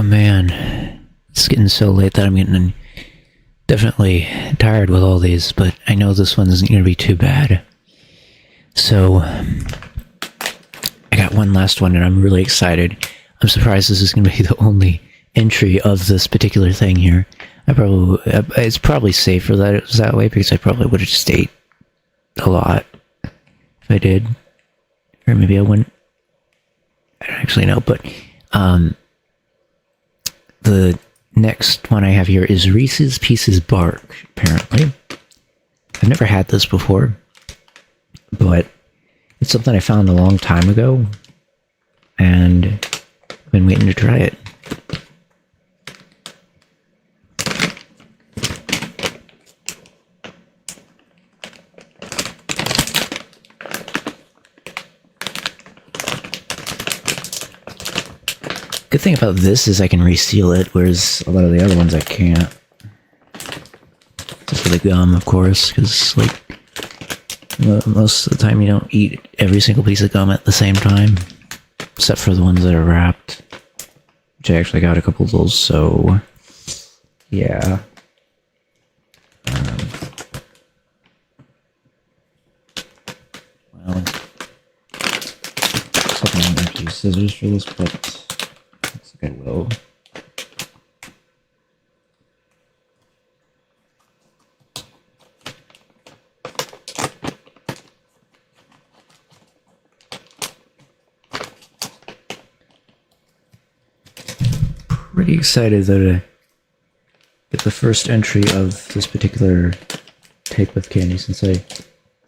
man, it's getting so late that I'm getting definitely tired with all these, but I know this one isn't going to be too bad. So, I got one last one and I'm really excited. I'm surprised this is going to be the only entry of this particular thing here. It's probably safer that it was that way because I probably would have just ate a lot if I did. Or maybe I wouldn't. I don't actually know, but the next one I have here is Reese's Pieces Bark, apparently. I've never had this before, but it's something I found a long time ago, and I've been waiting to try it. Good thing about this is I can reseal it, whereas a lot of the other ones I can't. Except for the gum, of course, because, like, most of the time you don't eat every single piece of gum at the same time. Except for the ones that are wrapped. Which I actually got a couple of those, so... yeah. Well... I'm going to use scissors for this, but... I will. Pretty excited though to get the first entry of this particular type of candy, since I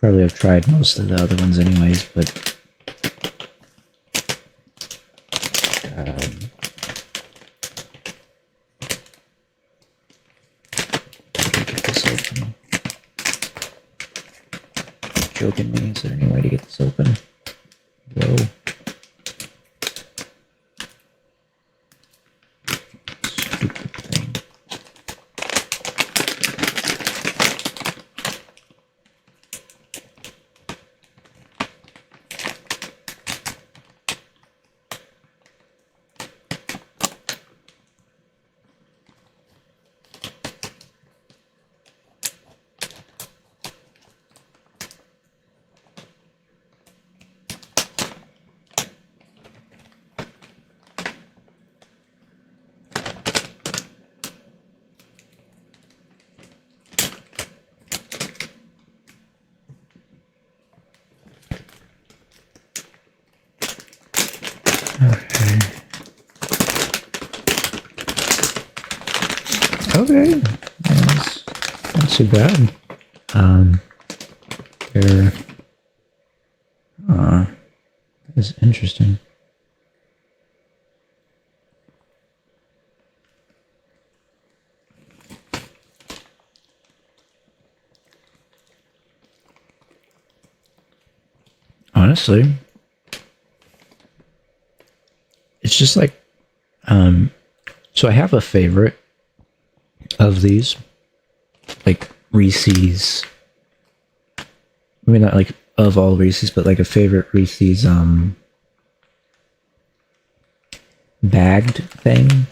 probably have tried most of the other ones anyways, but joking me, is there any way to get this open? Whoa. Stupid thing. Okay, that's not too bad. That's interesting. Honestly, it's just like, so I have a favorite of these, like Reese's, maybe not like of all Reese's, but like a favorite Reese's bagged thing,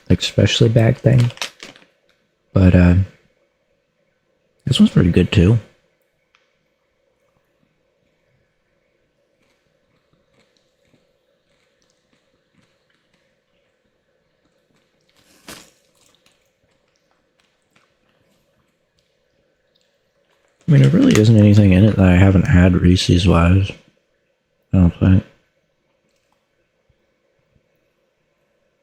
like specially bagged thing, but this one's pretty good too. I mean, there really isn't anything in it that I haven't had Reese's wise. I don't think.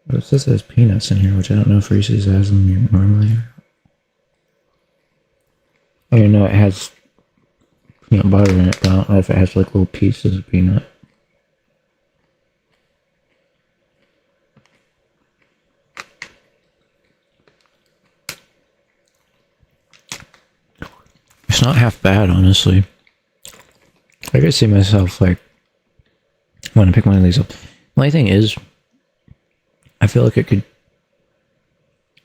But it says there's peanuts in here, which I don't know if Reese's has them normally. Oh, you know, it has peanut butter in it, but I don't know if it has like little pieces of peanut. It's not half bad, honestly. I could see myself, like, want to pick one of these up. The only thing is, I feel like it could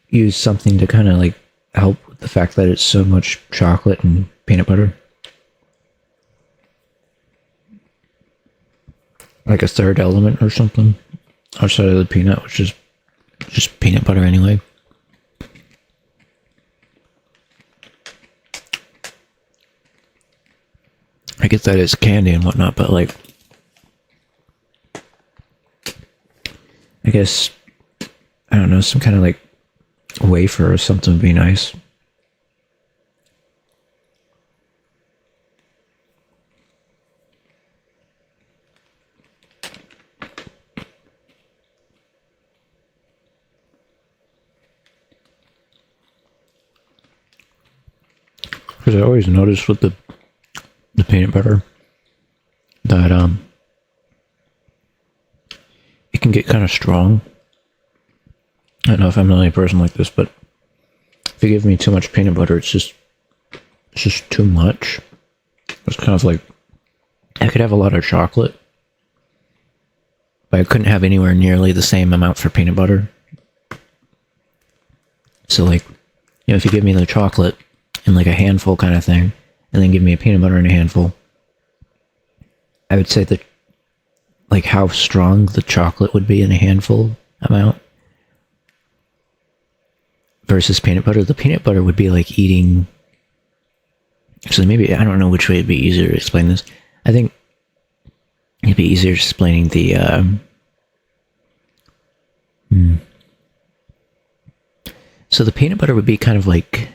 use something to kind of, like, help with the fact that it's so much chocolate and peanut butter. Like a third element or something outside of the peanut, which is just peanut butter anyway. I get that it's candy and whatnot, but like, I guess, I don't know, some kind of like wafer or something would be nice. Because I always notice with the peanut butter that it can get kind of strong. I don't know if I'm the only person like this, but if you give me too much peanut butter, it's just too much. It's kind of like I could have a lot of chocolate, but I couldn't have anywhere nearly the same amount for peanut butter. So like, you know, if you give me the chocolate in like a handful kind of thing, and then give me a peanut butter in a handful, I would say that like how strong the chocolate would be in a handful amount versus peanut butter. The peanut butter would be like eating, actually maybe, I don't know which way it'd be easier to explain this. I think it'd be easier explaining the so the peanut butter would be kind of like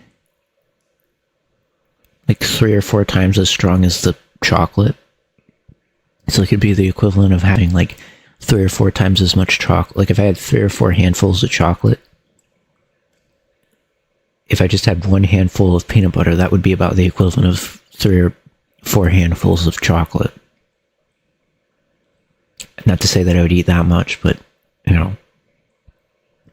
3 or 4 times as strong as the chocolate. So it could be the equivalent of having like 3 or 4 times as much chocolate. Like if I had 3 or 4 handfuls of chocolate, if I just had 1 handful of peanut butter, that would be about the equivalent of 3 or 4 handfuls of chocolate. Not to say that I would eat that much, but, you know,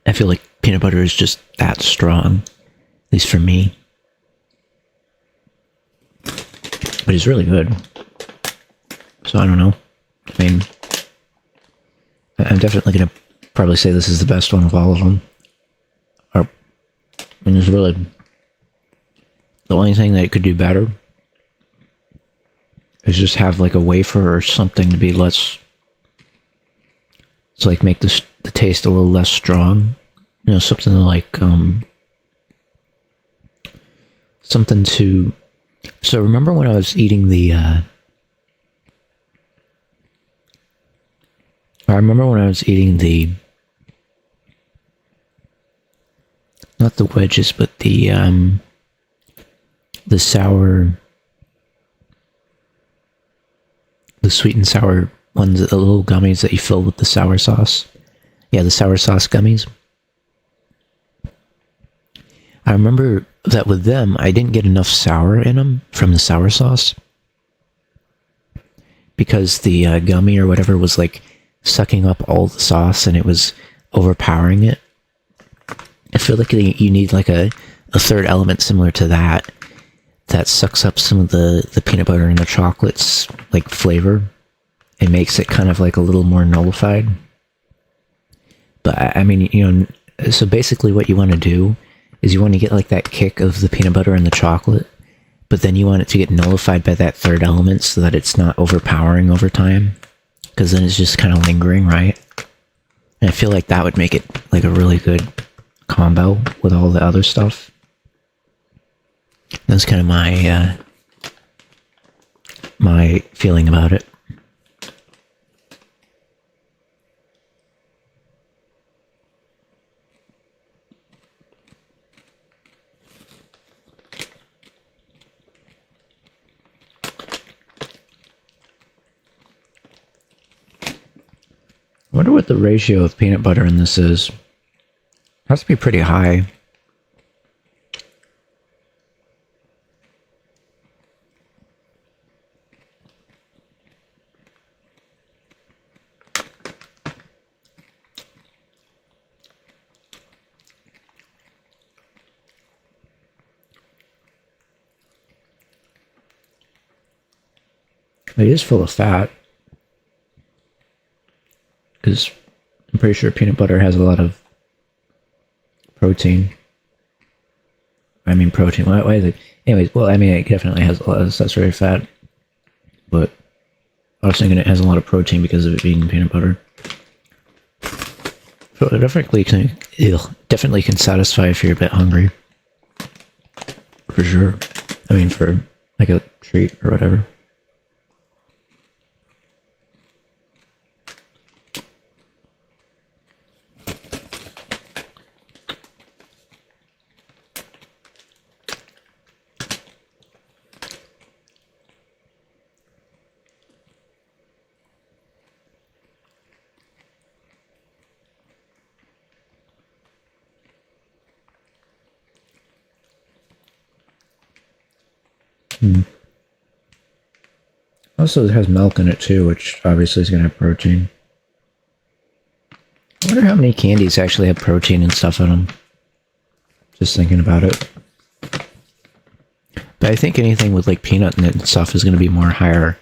I feel like peanut butter is just that strong, at least for me. But it's really good. So I don't know. I mean, I'm definitely going to probably say this is the best one of all of them. I mean, it's really the only thing that it could do better is just have like a wafer or something to be less. It's like make the taste a little less strong. You know, something like something to. So remember when I was eating the. I remember when I was eating the. Not the wedges, but the sour. The sweet and sour ones, the little gummies that you fill with the sour sauce. Yeah, the sour sauce gummies. I remember that with them, I didn't get enough sour in them from the sour sauce. Because the gummy or whatever was like sucking up all the sauce and it was overpowering it. I feel like you need like a third element similar to that sucks up some of the peanut butter and the chocolate's like flavor. It makes it kind of like a little more nullified. But I mean, you know, so basically what you want to do is you want to get like that kick of the peanut butter and the chocolate, but then you want it to get nullified by that third element so that it's not overpowering over time, because then it's just kind of lingering, right? And I feel like that would make it like a really good combo with all the other stuff. That's kind of my my feeling about it. I wonder what the ratio of peanut butter in this is. It has to be pretty high. It is full of fat. Because I'm pretty sure peanut butter has a lot of protein. I mean protein, why is it? Anyways, well, I mean, it definitely has a lot of saturated fat. But I was thinking it has a lot of protein because of it being peanut butter. So it definitely can satisfy if you're a bit hungry. For sure. I mean, for like a treat or whatever. Also, it has milk in it too, which obviously is going to have protein. I wonder how many candies actually have protein and stuff in them. Just thinking about it. But I think anything with like peanut in it and stuff is going to be more higher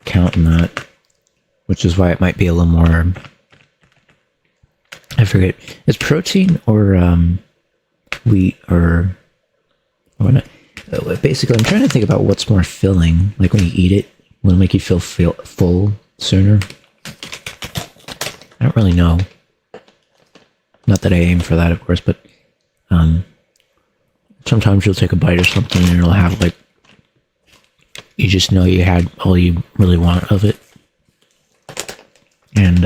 count in that. Which is why it might be a little more... I forget. Is protein or wheat or... What? Basically, I'm trying to think about what's more filling. Like when you eat it, will it make you feel full sooner? I don't really know. Not that I aim for that, of course, but sometimes you'll take a bite or something and it'll have like, you just know you had all you really want of it. And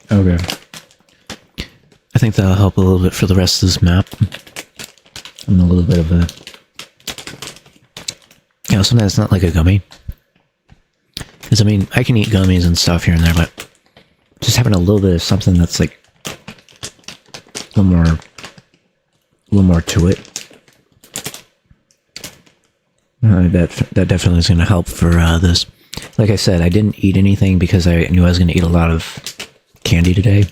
okay. I think that'll help a little bit for the rest of this map. I'm a little bit of a... You know, something that's not like a gummy. Because, I mean, I can eat gummies and stuff here and there, but just having a little bit of something that's like a little more to it. That definitely is going to help for this. Like I said, I didn't eat anything because I knew I was going to eat a lot of candy today.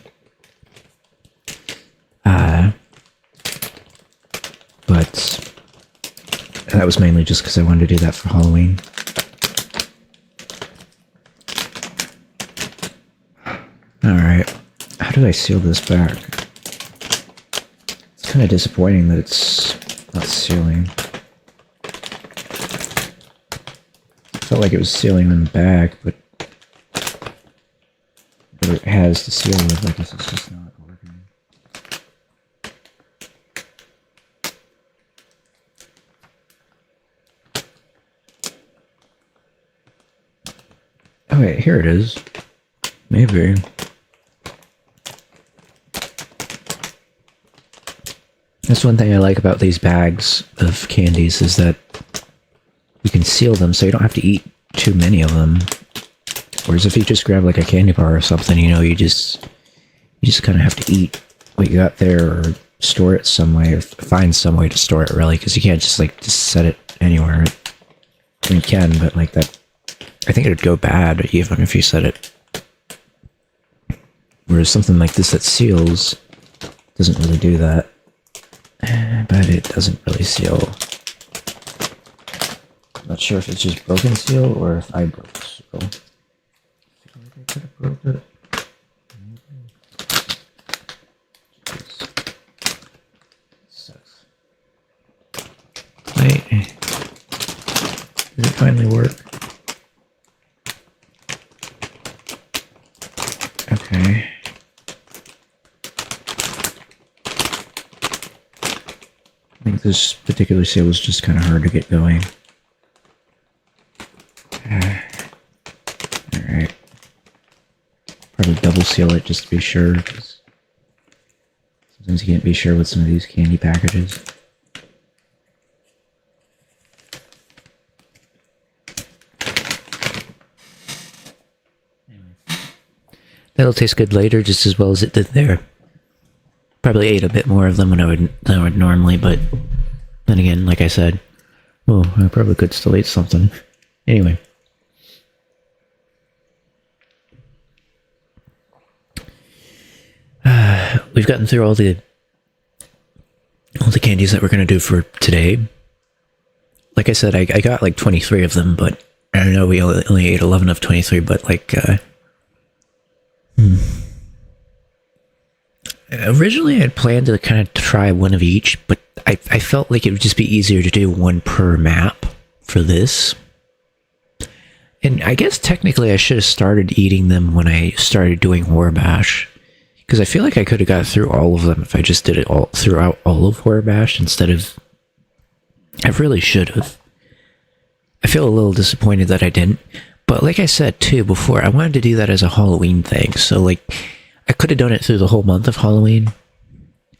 But that was mainly just because I wanted to do that for Halloween. Alright, how do I seal this back? It's kind of disappointing that it's not sealing. Felt like it was sealing in the back, but it has to seal with. I guess it's just not working. Oh wait, here it is. Maybe. That's one thing I like about these bags of candies is that you can seal them so you don't have to eat too many of them. Whereas if you just grab like a candy bar or something, you know, you just kind of have to eat what you got there or store it some way or find some way to store it really, because you can't just set it anywhere. I mean, you can, but like that, I think it would go bad even if you set it. Whereas something like this that seals doesn't really do that. But it doesn't really seal. Not sure if it's just broken seal or if I broke seal. I feel like I could have broke it. Sucks. Wait. Did it finally work? Okay. I think this particular seal was just kind of hard to get going. Alright. Probably double seal it just to be sure, because sometimes you can't be sure with some of these candy packages. That'll taste good later, just as well as it did there. Probably ate a bit more of them than I would normally, but then again, like I said, well, I probably could still eat something. Anyway. we've gotten through all the candies that we're gonna do for today. Like I said, I got like 23 of them, but I don't know, we only ate 11 of 23, but like, originally I'd planned to kind of try one of each, but I felt like it would just be easier to do one per map for this. And I guess technically I should have started eating them when I started doing Horror Bash, because I feel like I could have got through all of them if I just did it all throughout all of Horror Bash instead of... I really should have. I feel a little disappointed that I didn't. But like I said too before, I wanted to do that as a Halloween thing. So like, I could have done it through the whole month of Halloween.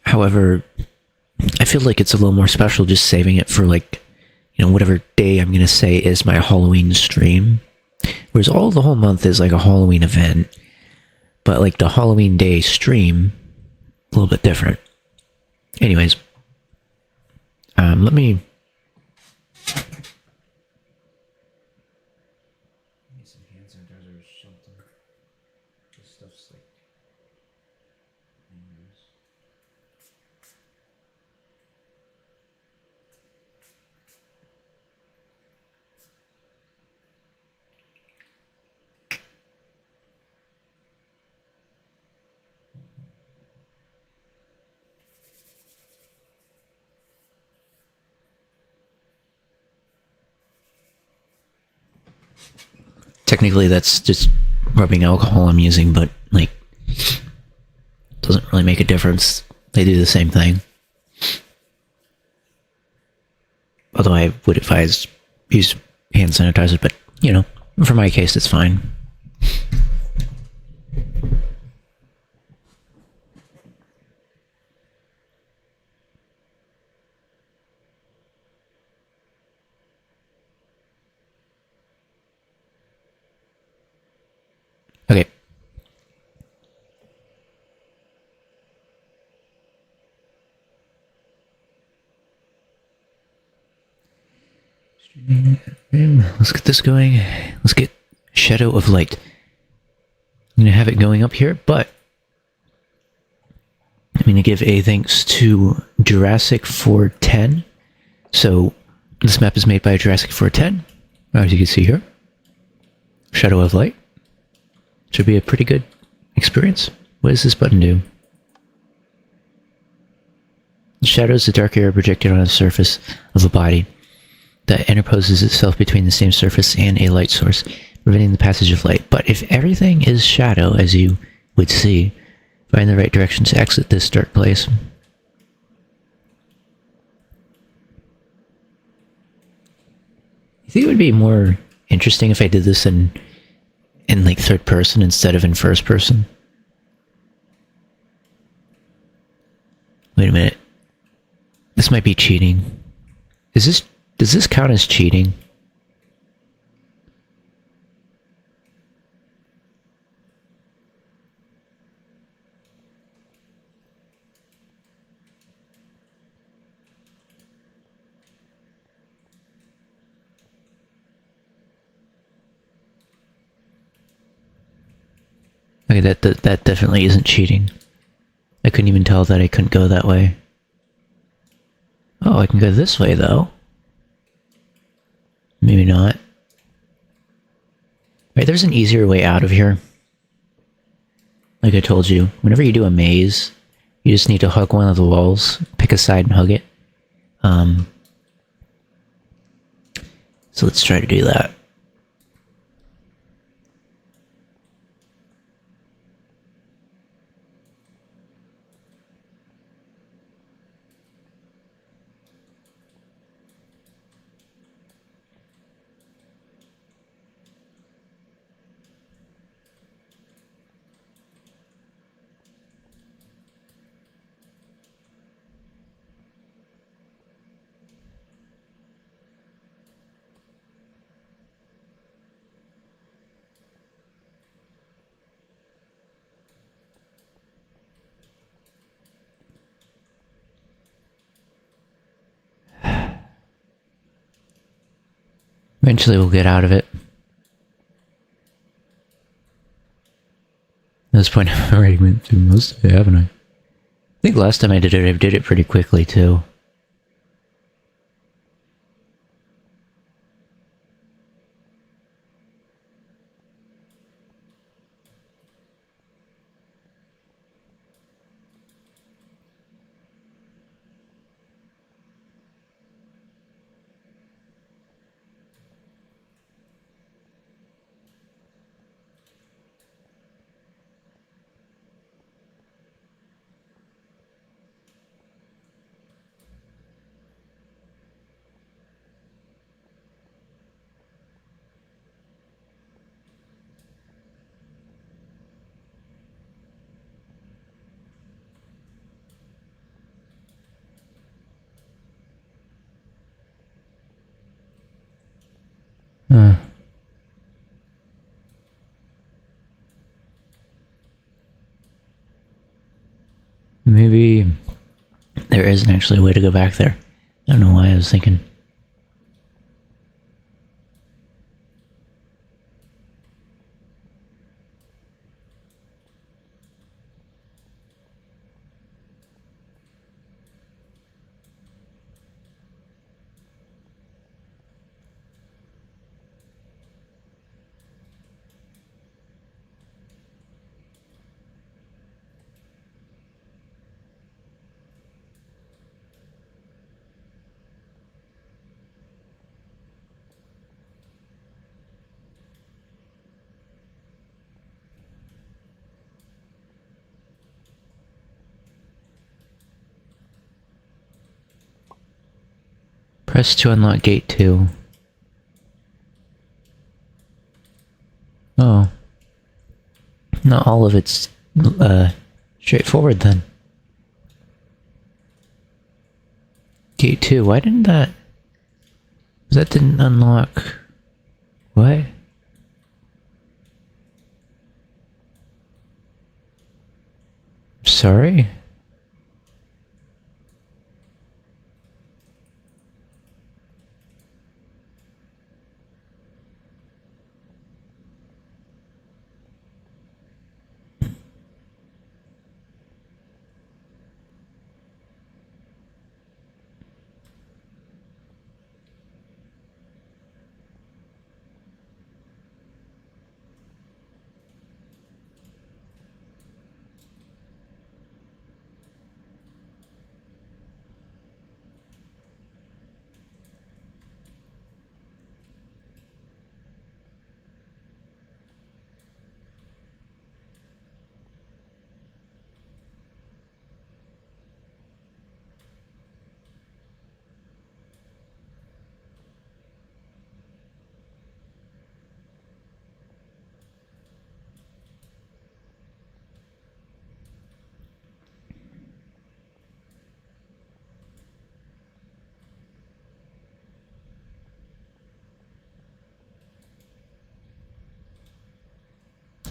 However, I feel like it's a little more special just saving it for like, you know, whatever day I'm going to say is my Halloween stream. Whereas all the whole month is like a Halloween event. But like the Halloween day stream, a little bit different. Anyways, let me... Technically, that's just rubbing alcohol I'm using, but, like, doesn't really make a difference. They do the same thing. Although I would advise use hand sanitizer, but, you know, for my case, it's fine. Okay. Let's get this going. Let's get Shadow of Light. I'm going to have it going up here, but I'm going to give a thanks to Jurassic 410. So this map is made by Jurassic 410, as you can see here. Shadow of Light. Should be a pretty good experience. What does this button do? Shadows the dark area projected on the surface of a body that interposes itself between the same surface and a light source, preventing the passage of light. But if everything is shadow, as you would see, find the right direction to exit this dark place. I think it would be more interesting if I did this in like third person instead of in first person. Wait a minute. This might be cheating. Does this count as cheating? Okay, that definitely isn't cheating. I couldn't even tell that I couldn't go that way. Oh, I can go this way, though. Maybe not. Right, there's an easier way out of here. Like I told you, whenever you do a maze, you just need to hug one of the walls, pick a side and hug it. So let's try to do that. Eventually we'll get out of it. At this point, I've already went through most of it, haven't I? think last time I did it pretty quickly too. Maybe there isn't actually a way to go back there. I don't know why I was thinking. Press to unlock gate 2. Oh. Not all of it's straightforward then. Gate 2, why didn't that... That didn't unlock... What? Sorry?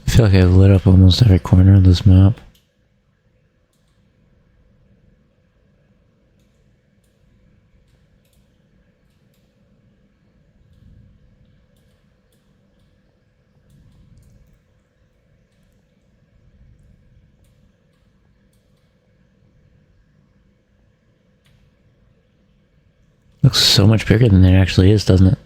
I feel like I've lit up almost every corner of this map. Looks so much bigger than it actually is, doesn't it?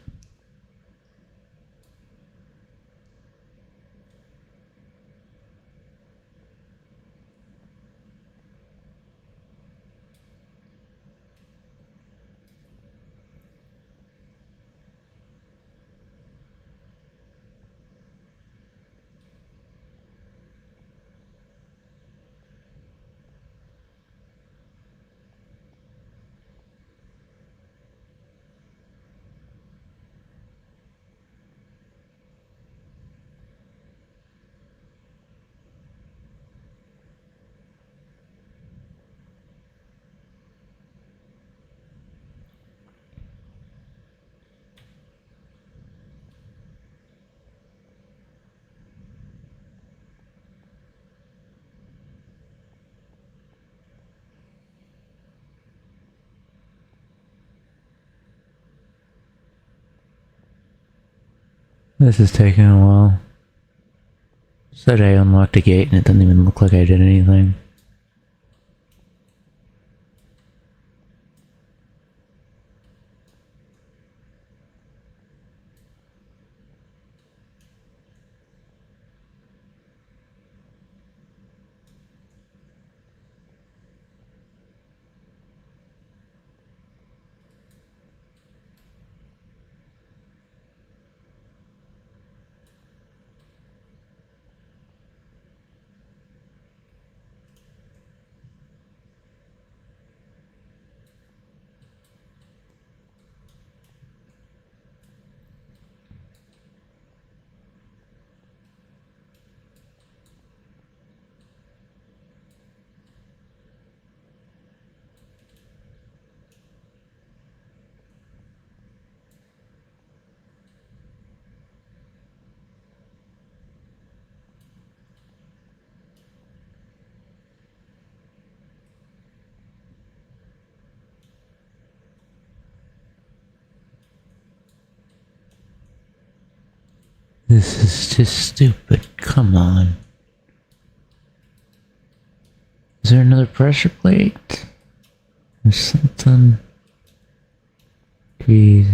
This is taking a while. Said I unlocked a gate and it doesn't even look like I did anything. This is just stupid. Come on. Is there another pressure plate? Or something? Jeez.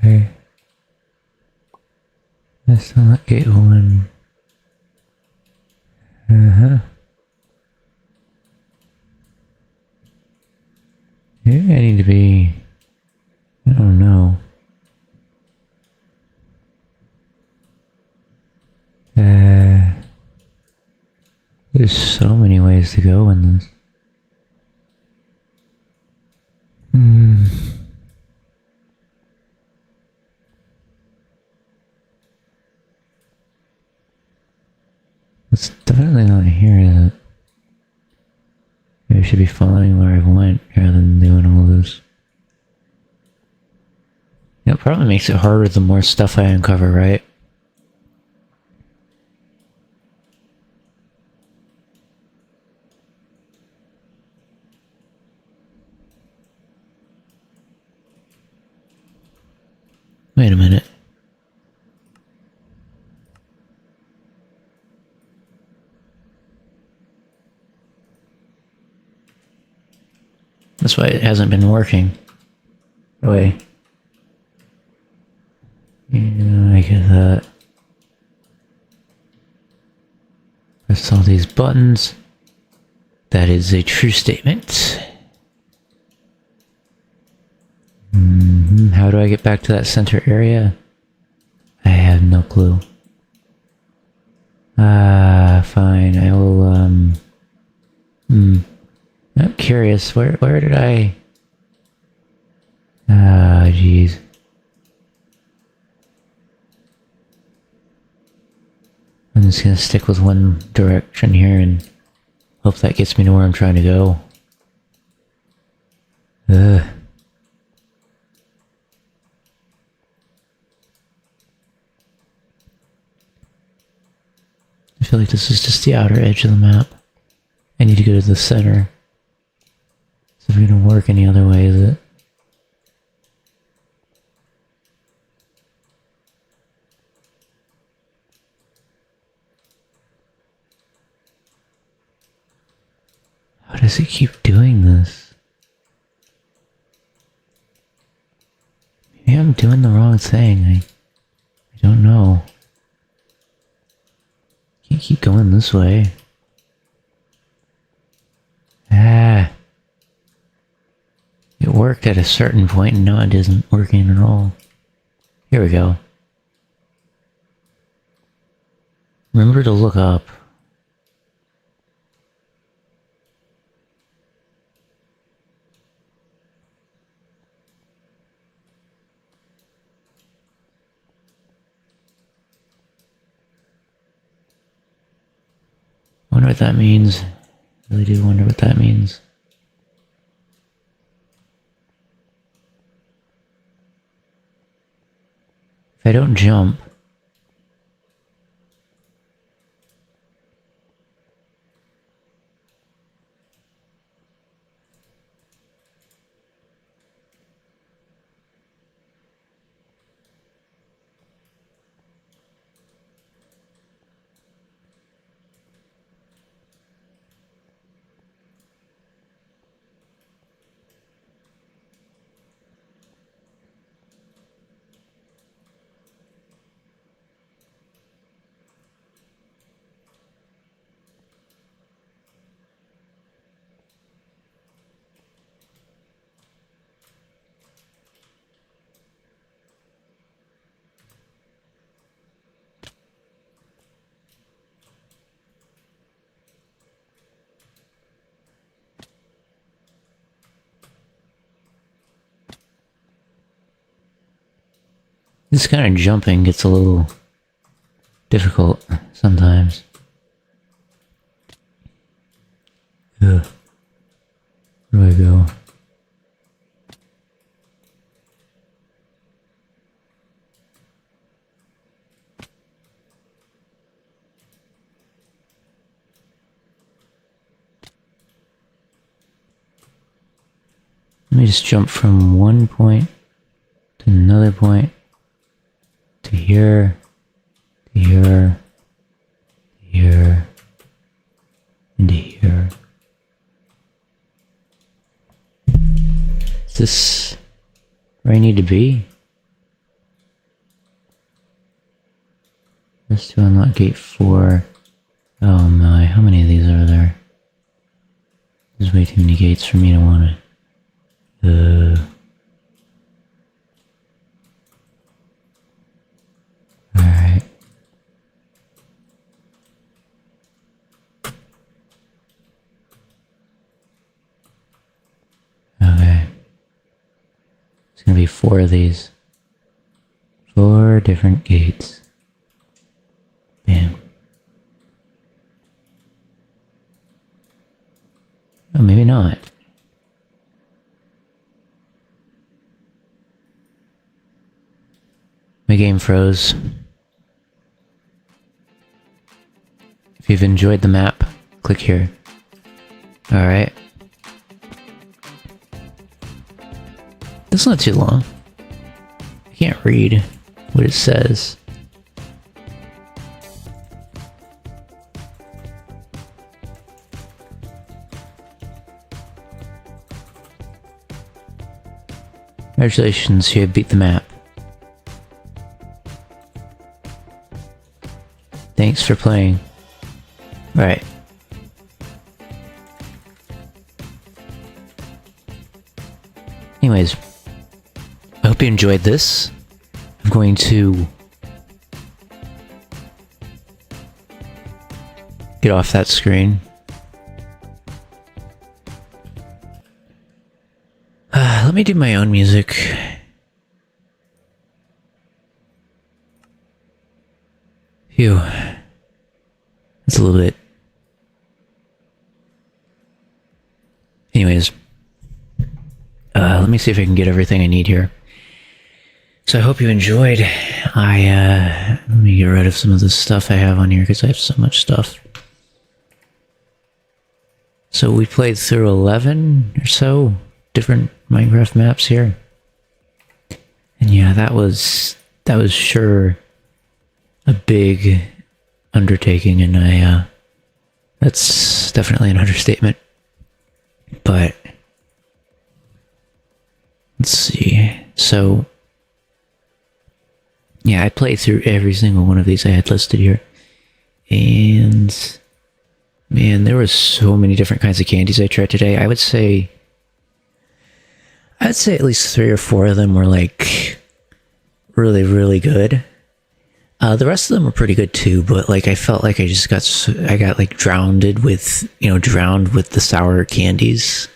Okay. That's not gate one. Uh-huh. Maybe I need to be... I don't know. There's so many ways to go in this. It's definitely not here that maybe I should be following where I went rather than doing all this. It probably makes it harder the more stuff I uncover, right? Wait a minute. That's why it hasn't been working. Wait. Yeah, I get that. Press all these buttons. That is a true statement. How do I get back to that center area? I have no clue. Fine. I will, I'm curious. Where did I... jeez. I'm just gonna stick with one direction here and hope that gets me to where I'm trying to go. Ugh. I feel like this is just the outer edge of the map. I need to go to the center. So if it's gonna work any other way, is it? How does it keep doing this? Maybe I'm doing the wrong thing. I don't know. Can't keep going this way. Ah. It worked at a certain point and now it isn't working at all. Here we go. Remember to look up. Wonder what that means. Really do wonder what that means. If I don't jump... This kind of jumping gets a little difficult sometimes. Ugh. Where do I go? Let me just jump from one point to another point, to here, to here, to here, and to here. Is this where I need to be? Just to unlock gate 4. Oh my, how many of these are there? There's way too many gates for me to want to... Alright. Okay. It's gonna be 4 of these. 4 different gates. Bam. Oh, maybe not. My game froze. If you've enjoyed the map, click here. Alright. That's not too long. I can't read what it says. Congratulations, you have beat the map. Thanks for playing. Right. Anyways, I hope you enjoyed this. I'm going to get off that screen. Let me do my own music. Phew. That's a little bit... Anyways. Let me see if I can get everything I need here. So I hope you enjoyed. Let me get rid of some of the stuff I have on here because I have so much stuff. So we played through 11 or so different Minecraft maps here. And yeah, that was sure a big undertaking, and that's definitely an understatement. But let's see. So yeah, I played through every single one of these I had listed here. And man, there were so many different kinds of candies I tried today. I'd say at least 3 or 4 of them were like really, really good. The rest of them were pretty good too, but like I felt like I got like drowned with the sour candies.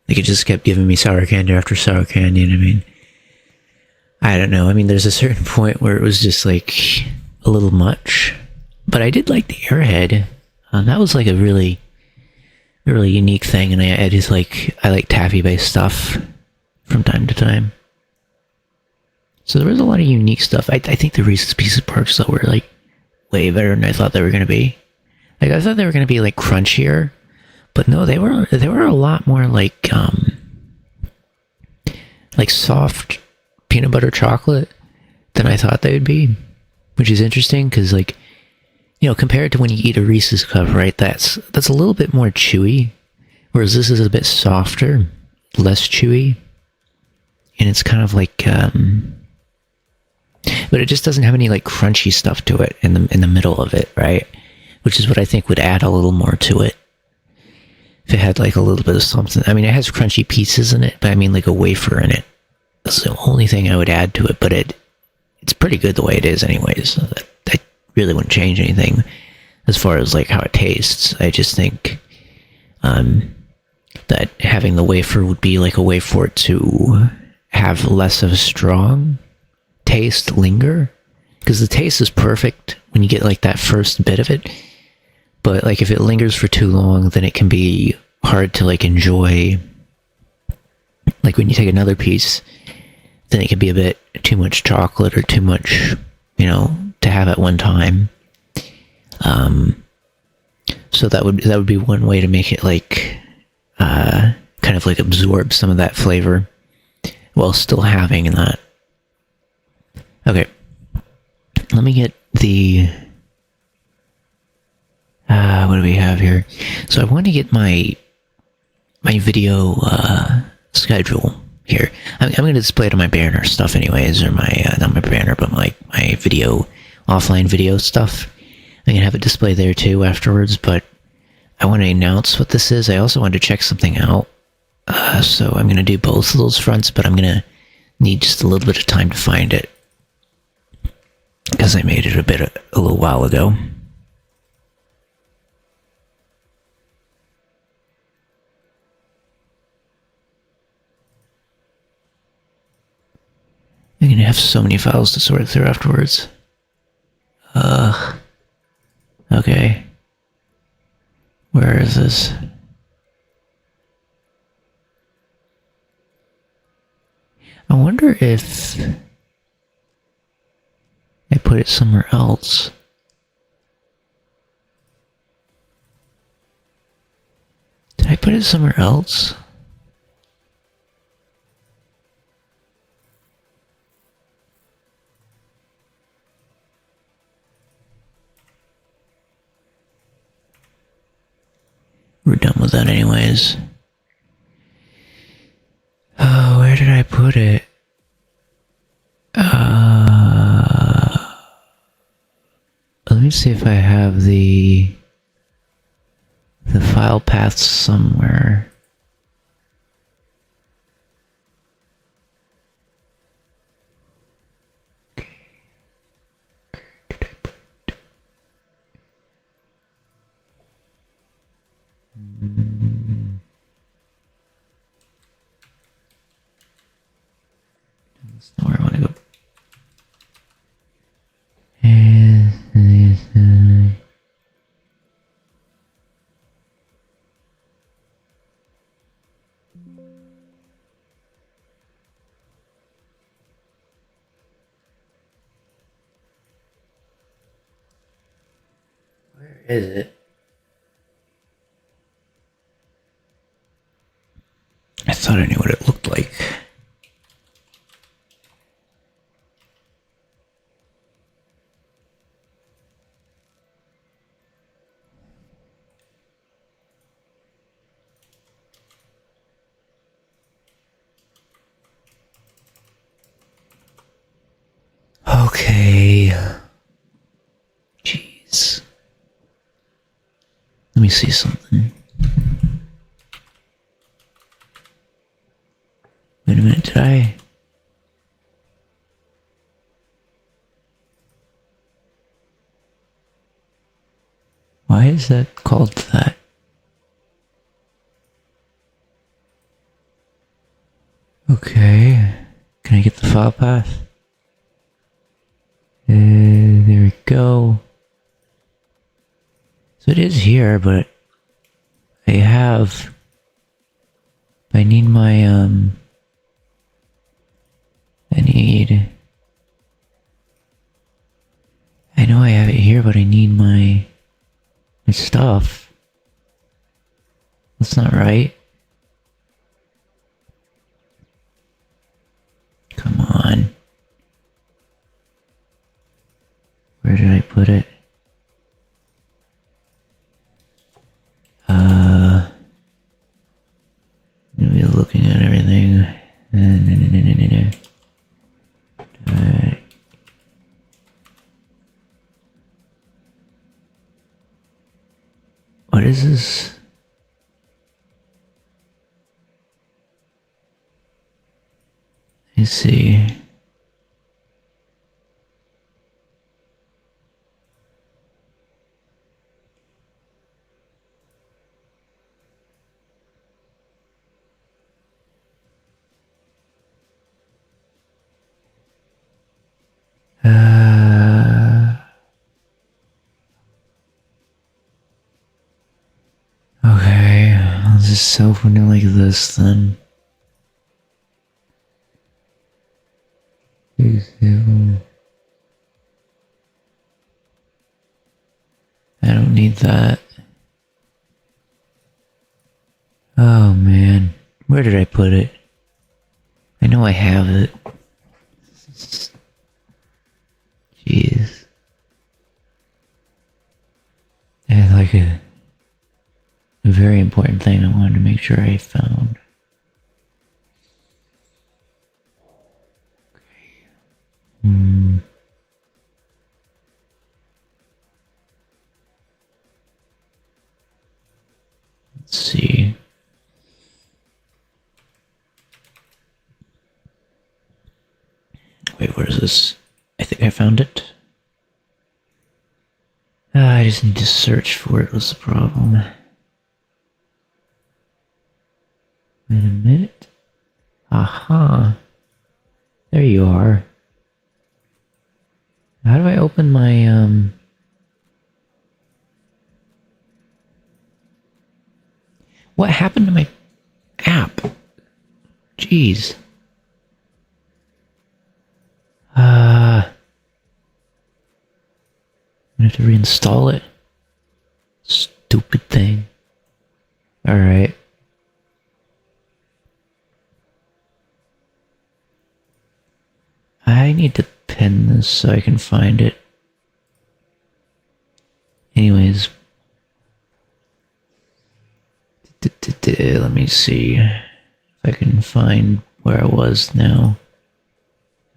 Like it just kept giving me sour candy after sour candy, and I mean, I don't know. I mean, there's a certain point where it was just like a little much, but I did like the Airhead. That was like a really, really unique thing, and I like taffy-based stuff from time to time. So there was a lot of unique stuff. I think the Reese's Pieces Parks though were like way better than I thought they were going to be. Like I thought they were going to be like crunchier, but no, they were a lot more like soft peanut butter chocolate than I thought they would be, which is interesting because like, you know, compared to when you eat a Reese's cup, right? That's a little bit more chewy, whereas this is a bit softer, less chewy, and it's kind of like, but it just doesn't have any like crunchy stuff to it in the middle of it, right? Which is what I think would add a little more to it. If it had like a little bit of something, I mean, it has crunchy pieces in it, but I mean like a wafer in it. That's the only thing I would add to it, but it's pretty good the way it is anyways. So that really wouldn't change anything as far as like how it tastes. I just think that having the wafer would be like a way for it to have less of a strong taste linger, because the taste is perfect when you get like that first bit of it, but like if it lingers for too long, then it can be hard to like enjoy. Like when you take another piece, then it can be a bit too much chocolate or too much, to have at one time. So that would be one way to make it like kind of like absorb some of that flavor while still having that. Okay, let me get the what do we have here? So I want to get my video schedule here. I'm going to display it on my banner stuff anyways, or my not my banner, but my video offline video stuff. I'm going to have it display there too afterwards, but I want to announce what this is. I also want to check something out. So I'm going to do both of those fronts, but I'm going to need just a little bit of time to find it, because I made it a little while ago. I'm going to have so many files to sort through afterwards. Okay. Where is this? I wonder if I put it somewhere else. Did I put it somewhere else? We're done with that anyways. Oh, where did I put it? Let me see if I have the file paths somewhere. That's not where I want to go. Where is it? I thought I knew what it looked like. Okay. Jeez. Let me see something. Wait a minute, did I? Why is that called that? Okay. Can I get the file path? There we go. So it is here, but I need my, I know I have it here, but I need my stuff. That's not right. Come on. Where did I put it? Gonna be looking at everything. What is this? Let's see. itself when they're like this, then. I don't need that. Oh man, where did I put it? I know I have it. Jeez. I had like a very important thing I wanted to make sure I found. Let's see. Wait, where is this? I think I found it. I just need to search for it. What's the problem? Wait a minute. Aha. There you are. How do I open my, What happened to my app? Jeez. I'm gonna have to reinstall it. Stupid thing. Alright. I need to pin this so I can find it. Anyways. Let me see if I can find where I was now.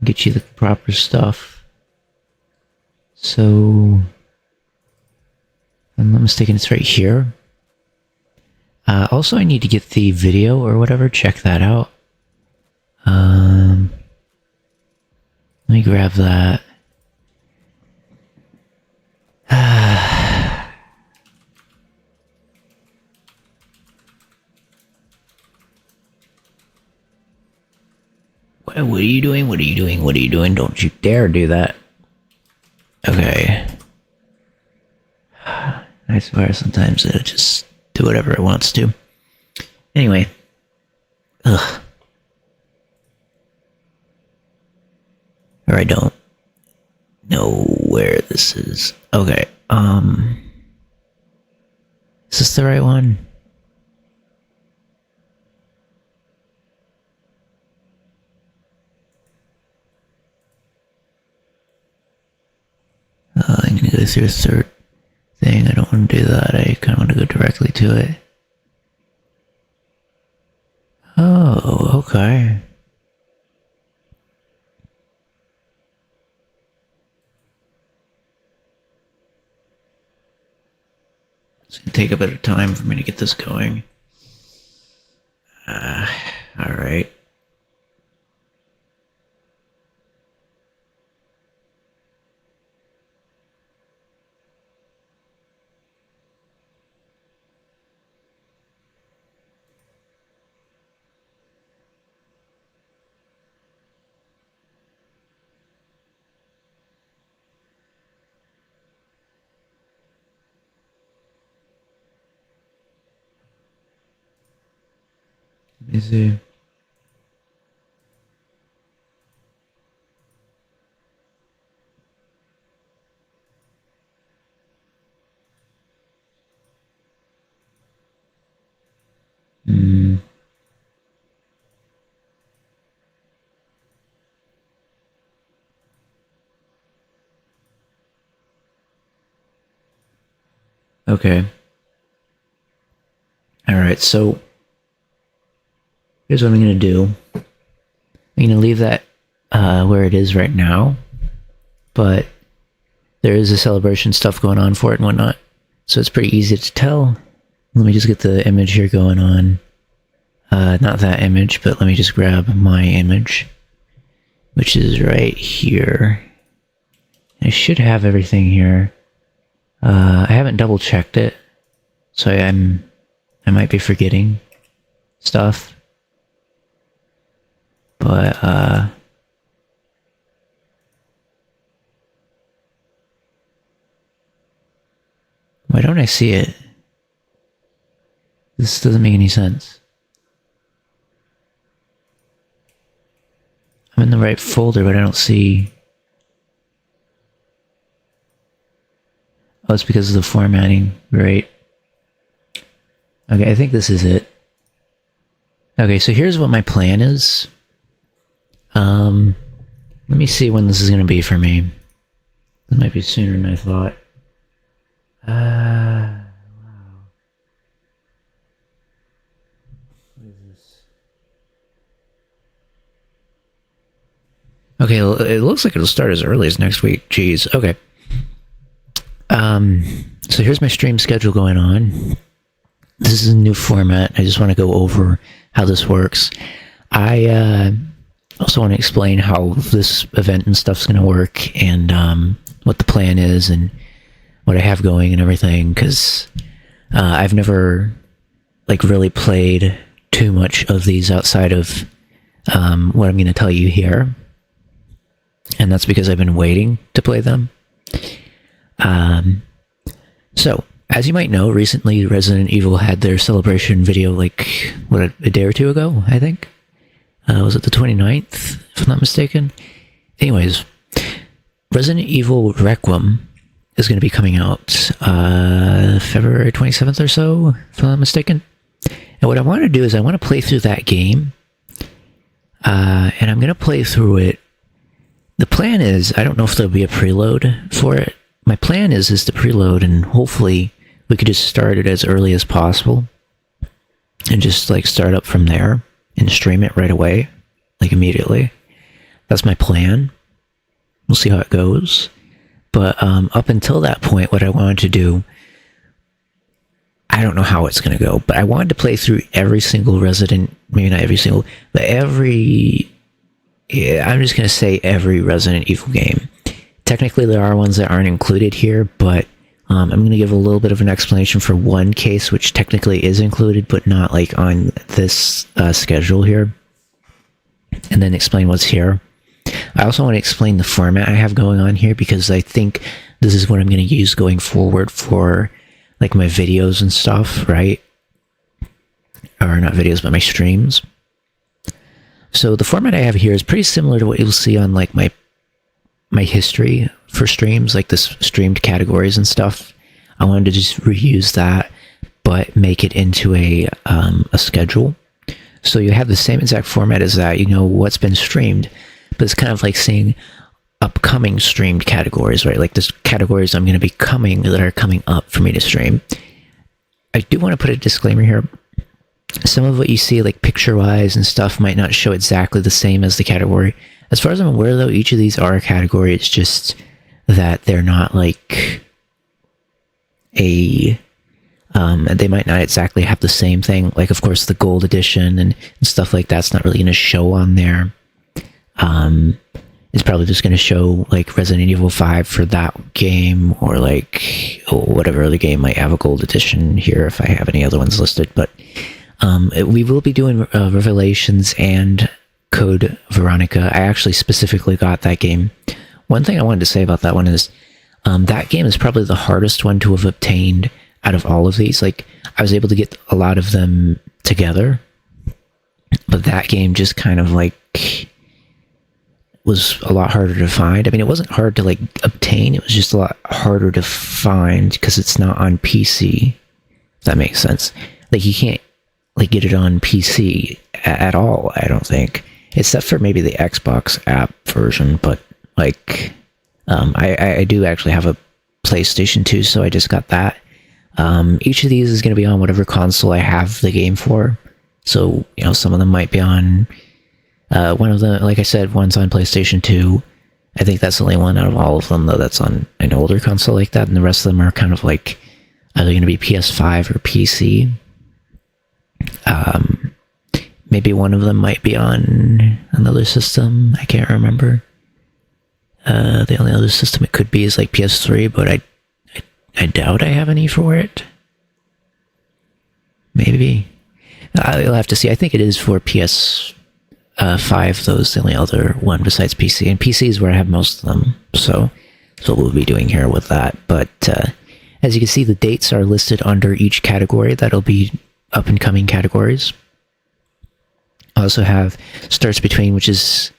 Get you the proper stuff. So, if I'm not mistaken, it's right here. Also, I need to get the video or whatever. Check that out. Let me grab that. What are you doing? What are you doing? What are you doing? Don't you dare do that. Okay. I swear sometimes it'll just do whatever it wants to. Anyway. Ugh. Or I don't know where this is. Okay. Is this the right one? I'm gonna go through a third thing. I don't want to do that. I kind of want to go directly to it. Oh, okay. It's gonna take a bit of time for me to get this going. Alright. Let me see. Okay. Alright, so here's what I'm gonna do. I'm gonna leave that where it is right now, but there is a celebration stuff going on for it and whatnot, so it's pretty easy to tell. Let me just get the image here going on. Not that image, but let me just grab my image, which is right here. I should have everything here. I haven't double checked it, so I might be forgetting stuff. But why don't I see it? This doesn't make any sense. I'm in the right folder, but I don't see... Oh, it's because of the formatting. Right. Okay, I think this is it. Okay, so here's what my plan is. Let me see when this is going to be for me. It might be sooner than I thought. Wow. What is this? Okay, well, it looks like it'll start as early as next week. Jeez. Okay. So here's my stream schedule going on. This is a new format. I just want to go over how this works. I also want to explain how this event and stuff's going to work, and what the plan is, and what I have going and everything, because I've never really played too much of these outside of what I'm going to tell you here, and that's because I've been waiting to play them. So, as you might know, recently Resident Evil had their celebration video, a day or two ago, I think? Was it the 29th, if I'm not mistaken? Anyways, Resident Evil Requiem is going to be coming out February 27th or so, if I'm not mistaken. And what I want to do is I want to play through that game, and I'm going to play through it. The plan is, I don't know if there'll be a preload for it. My plan is to preload, and hopefully we could just start it as early as possible and just start up from there and stream it right away, immediately. That's my plan. We'll see how it goes. But up until that point, what I wanted to do, I don't know how it's going to go, but I wanted to play through every single Resident, maybe not every single, but I'm just going to say every Resident Evil game. Technically, there are ones that aren't included here, but I'm going to give a little bit of an explanation for one case, which technically is included, but not on this schedule here, and then explain what's here. I also want to explain the format I have going on here, because I think this is what I'm going to use going forward for my videos and stuff, right? Or not videos, but my streams. So the format I have here is pretty similar to what you'll see on my history for streams, the streamed categories and stuff. I wanted to just reuse that, but make it into a schedule. So you have the same exact format as that. You know what's been streamed, but it's kind of like saying upcoming streamed categories, right? There's categories I'm going to be that are coming up for me to stream. I do want to put a disclaimer here. Some of what you see, picture-wise and stuff, might not show exactly the same as the category. As far as I'm aware, though, each of these are a category. It's just that they're not they might not exactly have the same thing. Of course, the gold edition and stuff like that's not really going to show on there. It's probably just going to show Resident Evil 5 for that game, or whatever other game might have a gold edition here, if I have any other ones listed. But we will be doing Revelations and Code Veronica. I actually specifically got that game. One thing I wanted to say about that one is that game is probably the hardest one to have obtained out of all of these. I was able to get a lot of them together, but that game just kind of was a lot harder to find. I mean, it wasn't hard to obtain, it was just a lot harder to find because it's not on PC, if that makes sense. You can't get it on PC at all, I don't think, except for maybe the Xbox app version. But I do actually have a PlayStation 2, so I just got that. Each of these is going to be on whatever console I have the game for. So, some of them might be on, one of them, like I said, one's on PlayStation 2. I think that's the only one out of all of them, though, that's on an older console like that, and the rest of them are kind of either going to be PS5 or PC. Maybe one of them might be on another system. I can't remember. The only other system it could be is PS3, but I doubt I have any for it. Maybe. I'll have to see. I think it is for PS5, though, is the only other one besides PC. And PC is where I have most of them. So that's what we'll be doing here with that. But as you can see, the dates are listed under each category that'll be up and coming categories. I also have starts between, which is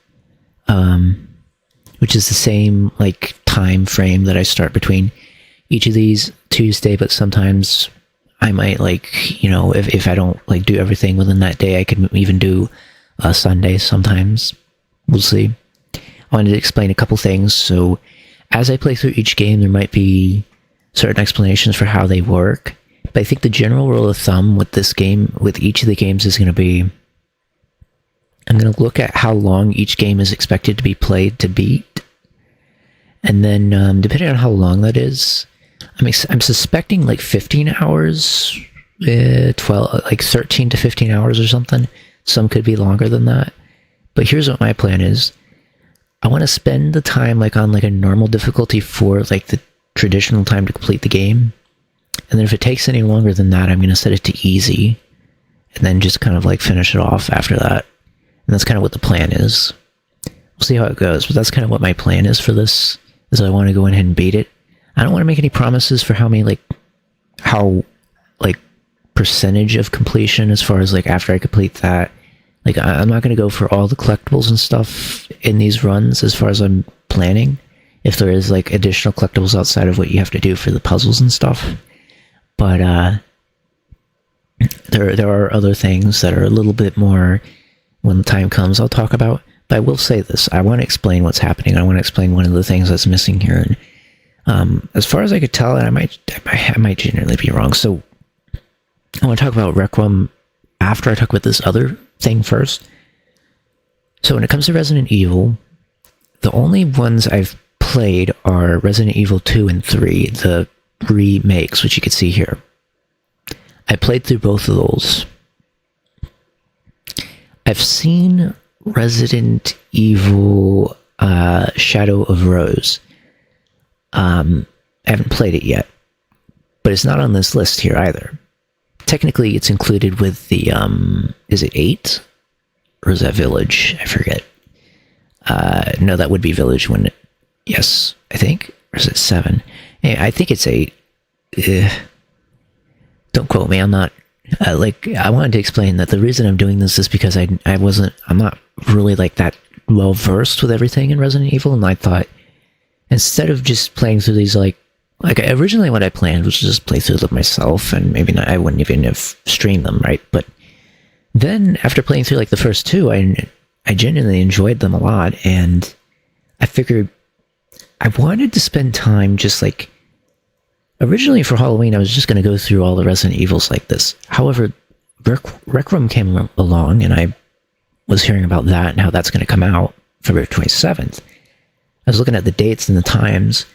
the same like time frame that I start between each of these Tuesday, but sometimes I might like, you know, if I don't like do everything within that day, I could even do Sunday sometimes. We'll see. I wanted to explain a couple things. So as I play through each game, there might be certain explanations for how they work. But I think the general rule of thumb with this game, with each of the games, is going to be, I'm going to look at how long each game is expected to be played to beat. And then depending on how long that is, I'm suspecting like 15 hours, 12, like 13 to 15 hours or something. Some could be longer than that. But here's what my plan is. I want to spend the time like on like a normal difficulty for like the traditional time to complete the game. And then if it takes any longer than that, I'm going to set it to easy. And then just kind of like finish it off after that. And that's kind of what the plan is. We'll see how it goes. But that's kind of what my plan is for this. Is I want to go ahead and beat it. I don't want to make any promises for how percentage of completion as far as like after I complete that. Like, I'm not going to go for all the collectibles and stuff in these runs as far as I'm planning. If there is, like, additional collectibles outside of what you have to do for the puzzles and stuff. But, there are other things that are a little bit more, when the time comes, I'll talk about. But I will say this. I want to explain what's happening. I want to explain one of the things that's missing here. And, as far as I could tell, and I might generally be wrong. So, I want to talk about Requiem after I talk about this other thing first. So when it comes to Resident Evil, the only ones I've played are Resident Evil 2 and 3, the remakes, which you can see here. I played through both of those. I've seen Resident Evil Shadow of Rose. I haven't played it yet, but it's not on this list here either. Technically, it's included with the, is it 8? Or is that Village? I forget. No, that would be Village, wouldn't it? Yes, I think. Or is it 7? Hey, I think it's 8. Don't quote me, I'm not, I wanted to explain that the reason I'm doing this is because I'm not really, like, that well-versed with everything in Resident Evil, and I thought, instead of just playing through these, like originally what I planned was to just play through them myself, and maybe not, I wouldn't even have streamed them, right? But then after playing through like the first two, I genuinely enjoyed them a lot, and I figured I wanted to spend time just like, originally for Halloween I was just going to go through all the Resident Evils like this. However, Requiem came along, and I was hearing about that and how that's going to come out February 27th. I was looking at the dates and the times.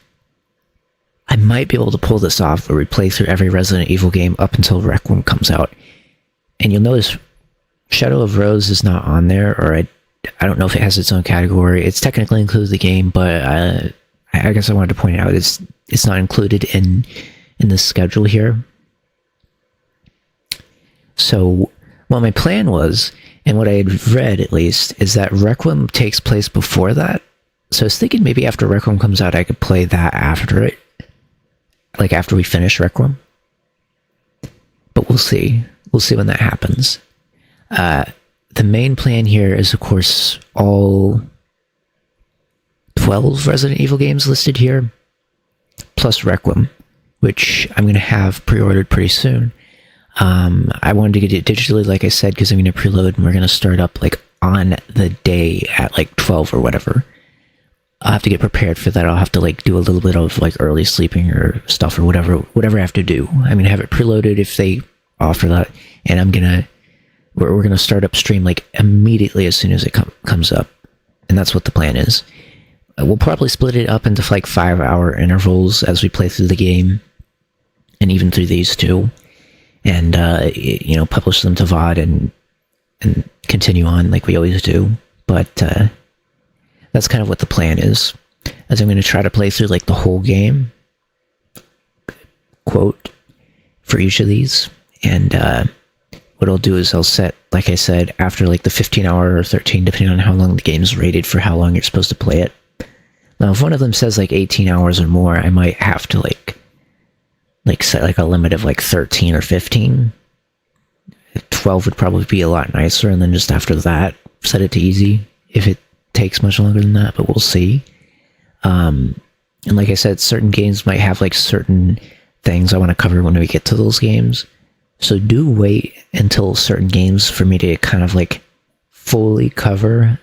I might be able to pull this off where we play through every Resident Evil game up until Requiem comes out. And you'll notice Shadow of Rose is not on there, or I don't know if it has its own category. It's technically included in the game, but I guess I wanted to point out it's not included in this schedule here. So what my plan was, and what I had read at least, is that Requiem takes place before that. So I was thinking maybe after Requiem comes out, I could play that after it. Like after we finish Requiem. But we'll see. We'll see when that happens. The main plan here is, of course, all 12 Resident Evil games listed here, plus Requiem, which I'm going to have pre-ordered pretty soon. I wanted to get it digitally, like I said, because I'm going to preload, and we're going to start up like on the day at like 12 or whatever. I'll have to get prepared for that. I'll have to like do a little bit of like early sleeping or stuff or whatever I have to do. I'm gonna have it preloaded if they offer that, and we're gonna start up stream like immediately as soon as it comes up, and that's what the plan is. We'll probably split it up into like 5-hour intervals as we play through the game, and even through these two, and publish them to VOD and continue on like we always do. But that's kind of what the plan is, as I'm going to try to play through like the whole game, quote, for each of these. And what I'll do is I'll set, like I said, after like the 15 hour or 13, depending on how long the game's rated for how long you're supposed to play it. Now, if one of them says like 18 hours or more, I might have to like set like a limit of like 13 or 15. 12 would probably be a lot nicer, and then just after that, set it to easy if it takes much longer than that, but we'll see. And like I said, certain games might have like certain things I want to cover when we get to those games. So do wait until certain games for me to kind of like fully cover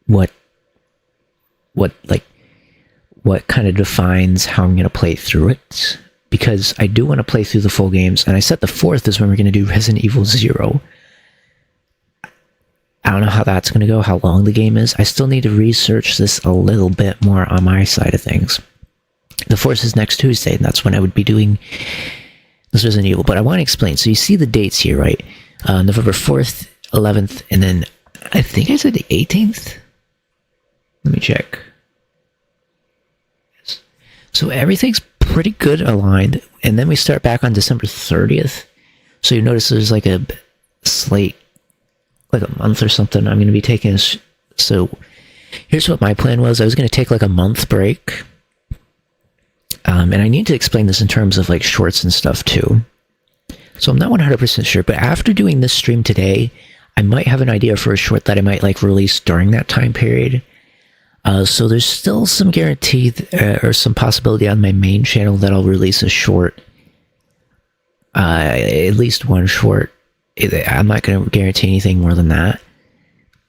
what kind of defines how I'm going to play through it. Because I do want to play through the full games, and I said the 4th is when we're going to do Resident Evil 0. I don't know how that's going to go, how long the game is. I still need to research this a little bit more on my side of things. The 4th is next Tuesday, and that's when I would be doing this Resident Evil. But I want to explain. So you see the dates here, right? November 4th, 11th, and then I think I said the 18th? Let me check. Yes. So everything's pretty good aligned, and then we start back on December 30th. So you notice there's like a slate, like a month or something I'm going to be taking. So here's what my plan was. I was going to take like a month break. And I need to explain this in terms of like shorts and stuff too. So I'm not 100% sure, but after doing this stream today, I might have an idea for a short that I might like release during that time period. So there's still some guarantee or some possibility on my main channel that I'll release a short, at least one short. I'm not going to guarantee anything more than that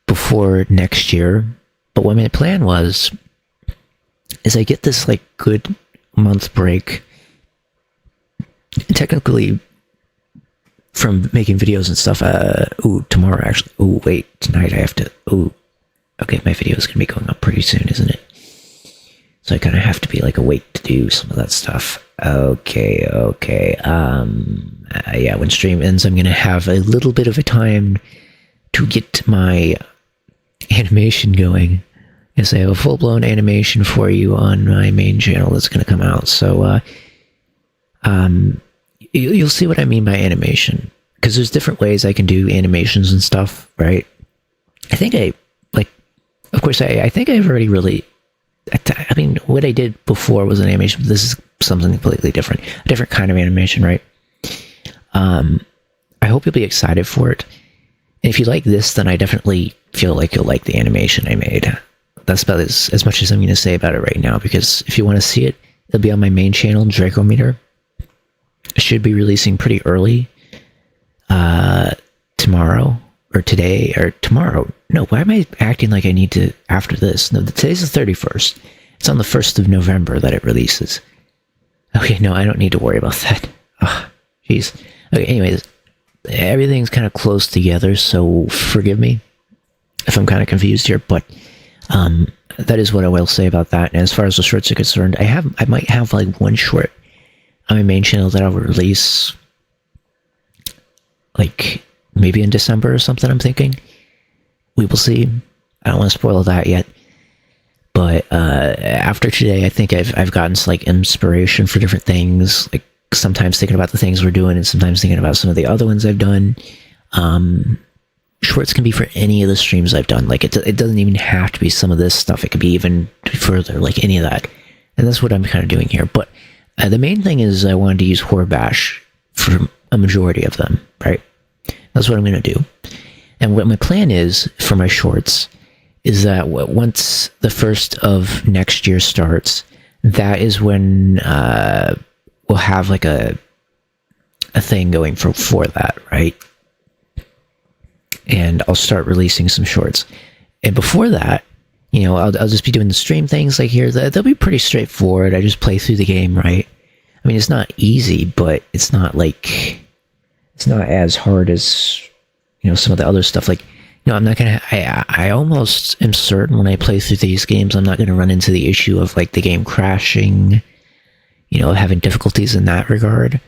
before next year. But what my plan was is I get this like good month break, technically from making videos and stuff. Tomorrow actually. Wait, tonight I have to. Okay, my video is going to be going up pretty soon, isn't it? So I kind of have to be like awake to do some of that stuff. Okay. Yeah, when stream ends, I'm going to have a little bit of a time to get my animation going. Yes, I have a full-blown animation for you on my main channel that's going to come out. So, you'll see what I mean by animation. Because there's different ways I can do animations and stuff, right? Of course, I think I've already really... I mean, what I did before was an animation, but this is something completely different. A different kind of animation, right? I hope you'll be excited for it. And if you like this, then I definitely feel like you'll like the animation I made. That's about as much as I'm going to say about it right now, because if you want to see it, it'll be on my main channel, Dracometer. It should be releasing pretty early. Tomorrow. Or today, or tomorrow. No, why am I acting like I need to after this? No, today's the 31st. It's on the 1st of November that it releases. Okay, no, I don't need to worry about that. Oh, jeez. Okay, anyways, everything's kind of close together, so forgive me if I'm kind of confused here, but that is what I will say about that. And as far as the shorts are concerned, I might have like one short on my main channel that I'll release like maybe in December or something, I'm thinking. We will see. I don't want to spoil that yet. But after today, I think I've gotten some like inspiration for different things. Like sometimes thinking about the things we're doing, and sometimes thinking about some of the other ones I've done. Shorts can be for any of the streams I've done. Like it doesn't even have to be some of this stuff. It could be even further, like any of that. And that's what I'm kind of doing here. But the main thing is I wanted to use Horror Bash for a majority of them, right? That's what I'm going to do. And what my plan is for my shorts is that once the 1st of next year starts, that is when we'll have like a thing going for that, right? And I'll start releasing some shorts. And before that, you know, I'll just be doing the stream things like here. They'll be pretty straightforward. I just play through the game, right? I mean, it's not easy, but it's not like... It's not as hard as, you know, some of the other stuff. Like, you know, I'm not going to... I almost am certain when I play through these games, I'm not going to run into the issue of, like, the game crashing, you know, having difficulties in that regard.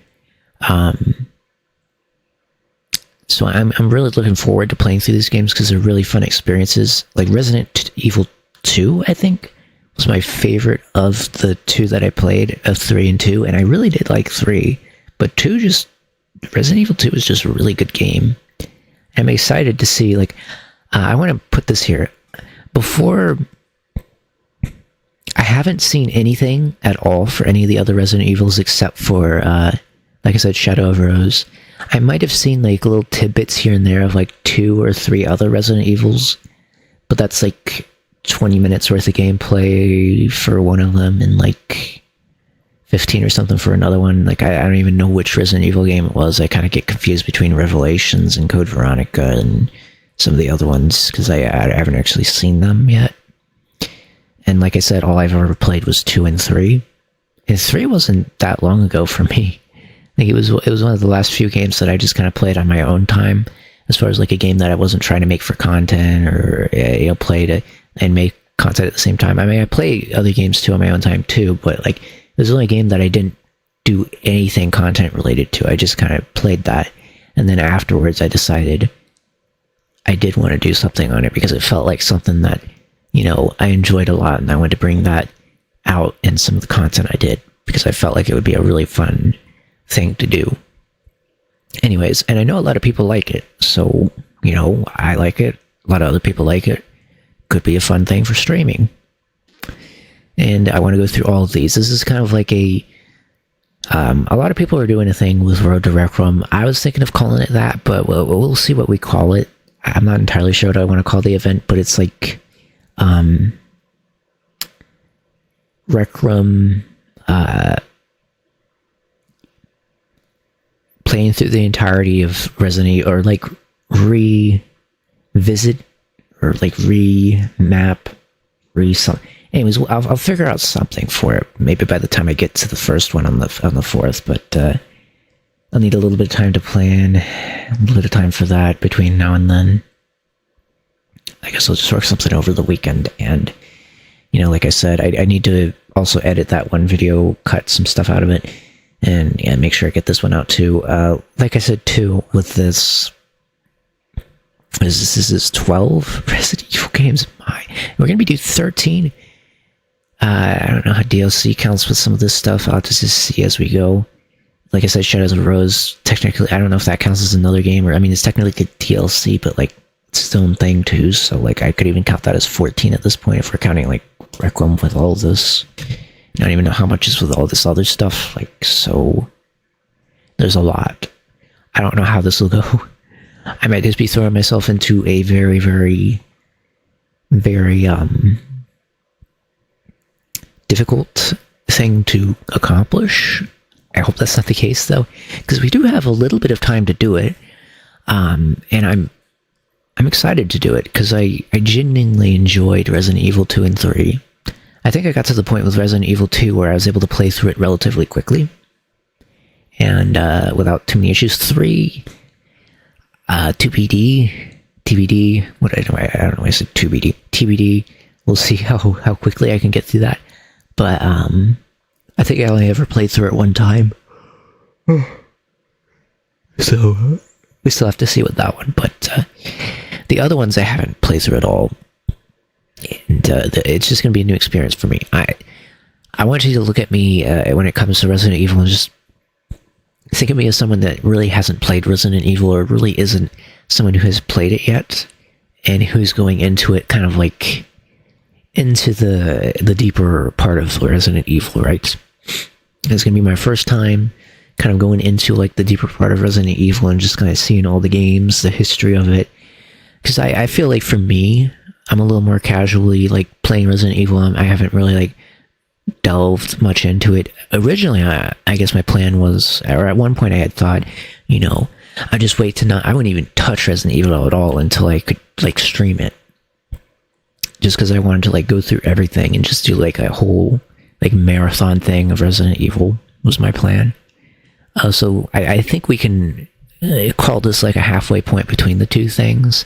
So I'm really looking forward to playing through these games because they're really fun experiences. Like, Resident Evil 2, I think, was my favorite of the two that I played, of 3 and 2, and I really did like 3, but 2 just... Resident Evil 2 is just a really good game. I'm excited to see, like, I want to put this here. Before, I haven't seen anything at all for any of the other Resident Evils except for, like I said, Shadow of Rose. I might have seen like little tidbits here and there of like 2 or 3 other Resident Evils, but that's like 20 minutes worth of gameplay for one of them and like 15 or something for another one. Like I don't even know which Resident Evil game it was. I kind of get confused between Revelations and Code Veronica and some of the other ones because I haven't actually seen them yet. And like I said, all I've ever played was 2 and 3. And 3 wasn't that long ago for me. Like it was one of the last few games that I just kind of played on my own time, as far as like a game that I wasn't trying to make for content or play to and make content at the same time. I mean, I play other games too on my own time too, but like it was the only game that I didn't do anything content related to. I just kind of played that, and then afterwards I decided I did want to do something on it because it felt like something that, you know, I enjoyed a lot, and I wanted to bring that out in some of the content I did because I felt like it would be a really fun thing to do. Anyways, and I know a lot of people like it, so, you know, I like it, a lot of other people like it. Could be a fun thing for streaming. And I want to go through all of these. This is kind of like a lot of people are doing a thing with Road to Rec Room. I was thinking of calling it that, but we'll see what we call it. I'm not entirely sure what I want to call the event, but it's like Rec Room playing through the entirety of Resident Evil, or like revisit, or like remap, something. Anyways, I'll figure out something for it. Maybe by the time I get to the first one on the 4th, but I'll need a little bit of time to plan, a little bit of time for that between now and then. I guess I'll just work something over the weekend, and, you know, like I said, I need to also edit that one video, cut some stuff out of it, and make sure I get this one out too. Like I said too, with this, this is 12 Resident Evil games. We're gonna be doing 13. I don't know how DLC counts with some of this stuff. I'll just see as we go. Like I said, Shadows of the Rose, technically, I don't know if that counts as another game, or, I mean, it's technically DLC, but, like, it's its own thing, too, so, like, I could even count that as 14 at this point, if we're counting, like, Rec Room with all this. I don't even know how much is with all this other stuff, like, so, there's a lot. I don't know how this will go. I might just be throwing myself into a very, very, very, difficult thing to accomplish. I hope that's not the case, though, because we do have a little bit of time to do it, and I'm excited to do it because I genuinely enjoyed Resident Evil 2 and 3. I think I got to the point with Resident Evil 2 where I was able to play through it relatively quickly and without too many issues. 3, 2BD, what I don't know. I said 2BD, TBD. We'll see how quickly I can get through that. But I think I only ever played through it one time. So we still have to see with that one. But the other ones I haven't played through at all. And it's just going to be a new experience for me. I want you to look at me when it comes to Resident Evil and just think of me as someone that really hasn't played Resident Evil, or really isn't someone who has played it yet, and who's going into it kind of like into the deeper part of Resident Evil, right? It's going to be my first time kind of going into like the deeper part of Resident Evil and just kind of seeing all the games, the history of it. Because I feel like for me, I'm a little more casually like playing Resident Evil. I haven't really like delved much into it. Originally, I guess my plan was, or at one point I had thought, you know, I'd just wait to I wouldn't even touch Resident Evil at all until I could like stream it. Just because I wanted to like go through everything and just do like a whole like marathon thing of Resident Evil was my plan. So I think we can call this like a halfway point between the two things,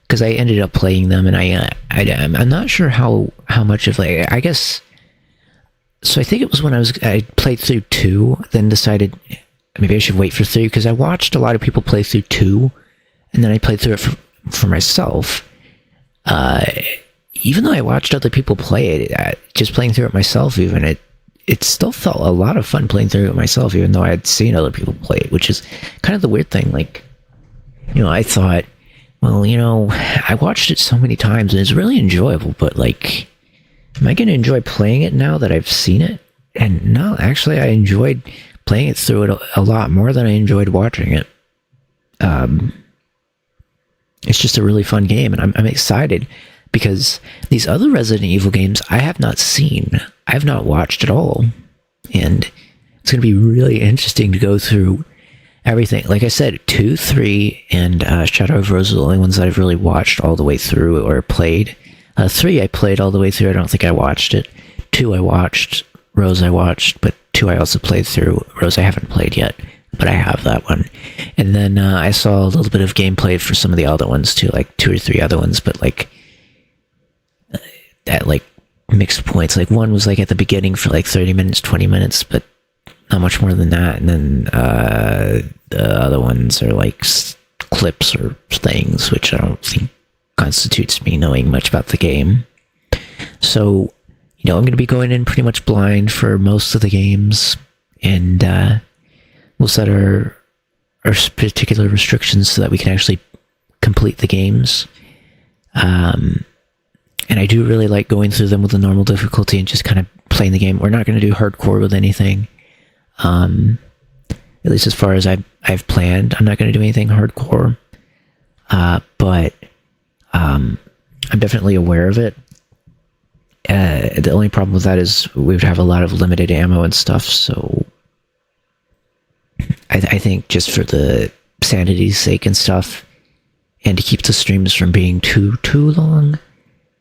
because I ended up playing them, and I'm not sure how much of like, I guess. So I think it was when I played through 2, then decided maybe I should wait for 3, because I watched a lot of people play through 2, and then I played through it for myself. Even though I watched other people play it, just playing through it myself, even it still felt a lot of fun playing through it myself, even though I had seen other people play it, which is kind of the weird thing. Like, you know, I thought, well, you know, I watched it so many times and it's really enjoyable, but like, am I going to enjoy playing it now that I've seen it? And no, actually, I enjoyed playing it through it a lot more than I enjoyed watching it. it's just a really fun game, and I'm excited because these other Resident Evil games I have not seen. I have not watched at all. And it's going to be really interesting to go through everything. Like I said, 2, 3, and Shadow of Rose are the only ones that I've really watched all the way through or played. 3 I played all the way through. I don't think I watched it. 2 I watched. Rose I watched, but 2 I also played through. Rose I haven't played yet, but I have that one. And then I saw a little bit of gameplay for some of the other ones too, like 2 or 3 other ones, but like at like mixed points. Like one was like at the beginning for like 30 minutes, 20 minutes, but not much more than that. And then the other ones are like clips or things, which I don't think constitutes me knowing much about the game. So, you know, I'm going to be going in pretty much blind for most of the games, and we'll set our particular restrictions so that we can actually complete the games. And I do really like going through them with a normal difficulty and just kind of playing the game. We're not going to do hardcore with anything. At least as far as I've planned, I'm not going to do anything hardcore. But I'm definitely aware of it. The only problem with that is we would have a lot of limited ammo and stuff, so I think just for the sanity's sake and stuff, and to keep the streams from being too long,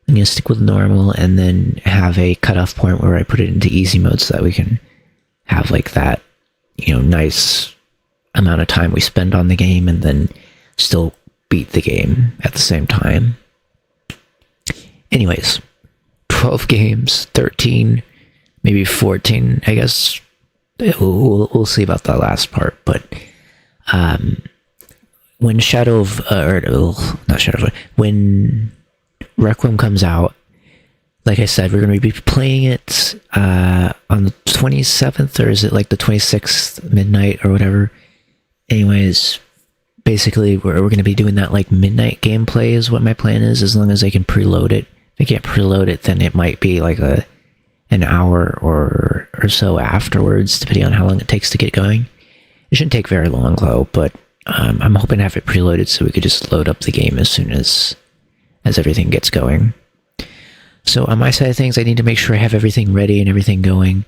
I'm going to stick with normal and then have a cutoff point where I put it into easy mode so that we can have like that, you know, nice amount of time we spend on the game and then still beat the game at the same time. Anyways, 12 games, 13, maybe 14, I guess. We'll see about that last part, but when when Requiem comes out, like I said, we're going to be playing it on the 27th, or is it like the 26th midnight or whatever? Anyways, basically we're going to be doing that like midnight gameplay is what my plan is, as long as I can preload it. If I can't preload it, then it might be like an hour or so afterwards, depending on how long it takes to get going. It shouldn't take very long though, but I'm hoping to have it preloaded so we could just load up the game as soon as everything gets going. So on my side of things, I need to make sure I have everything ready and everything going.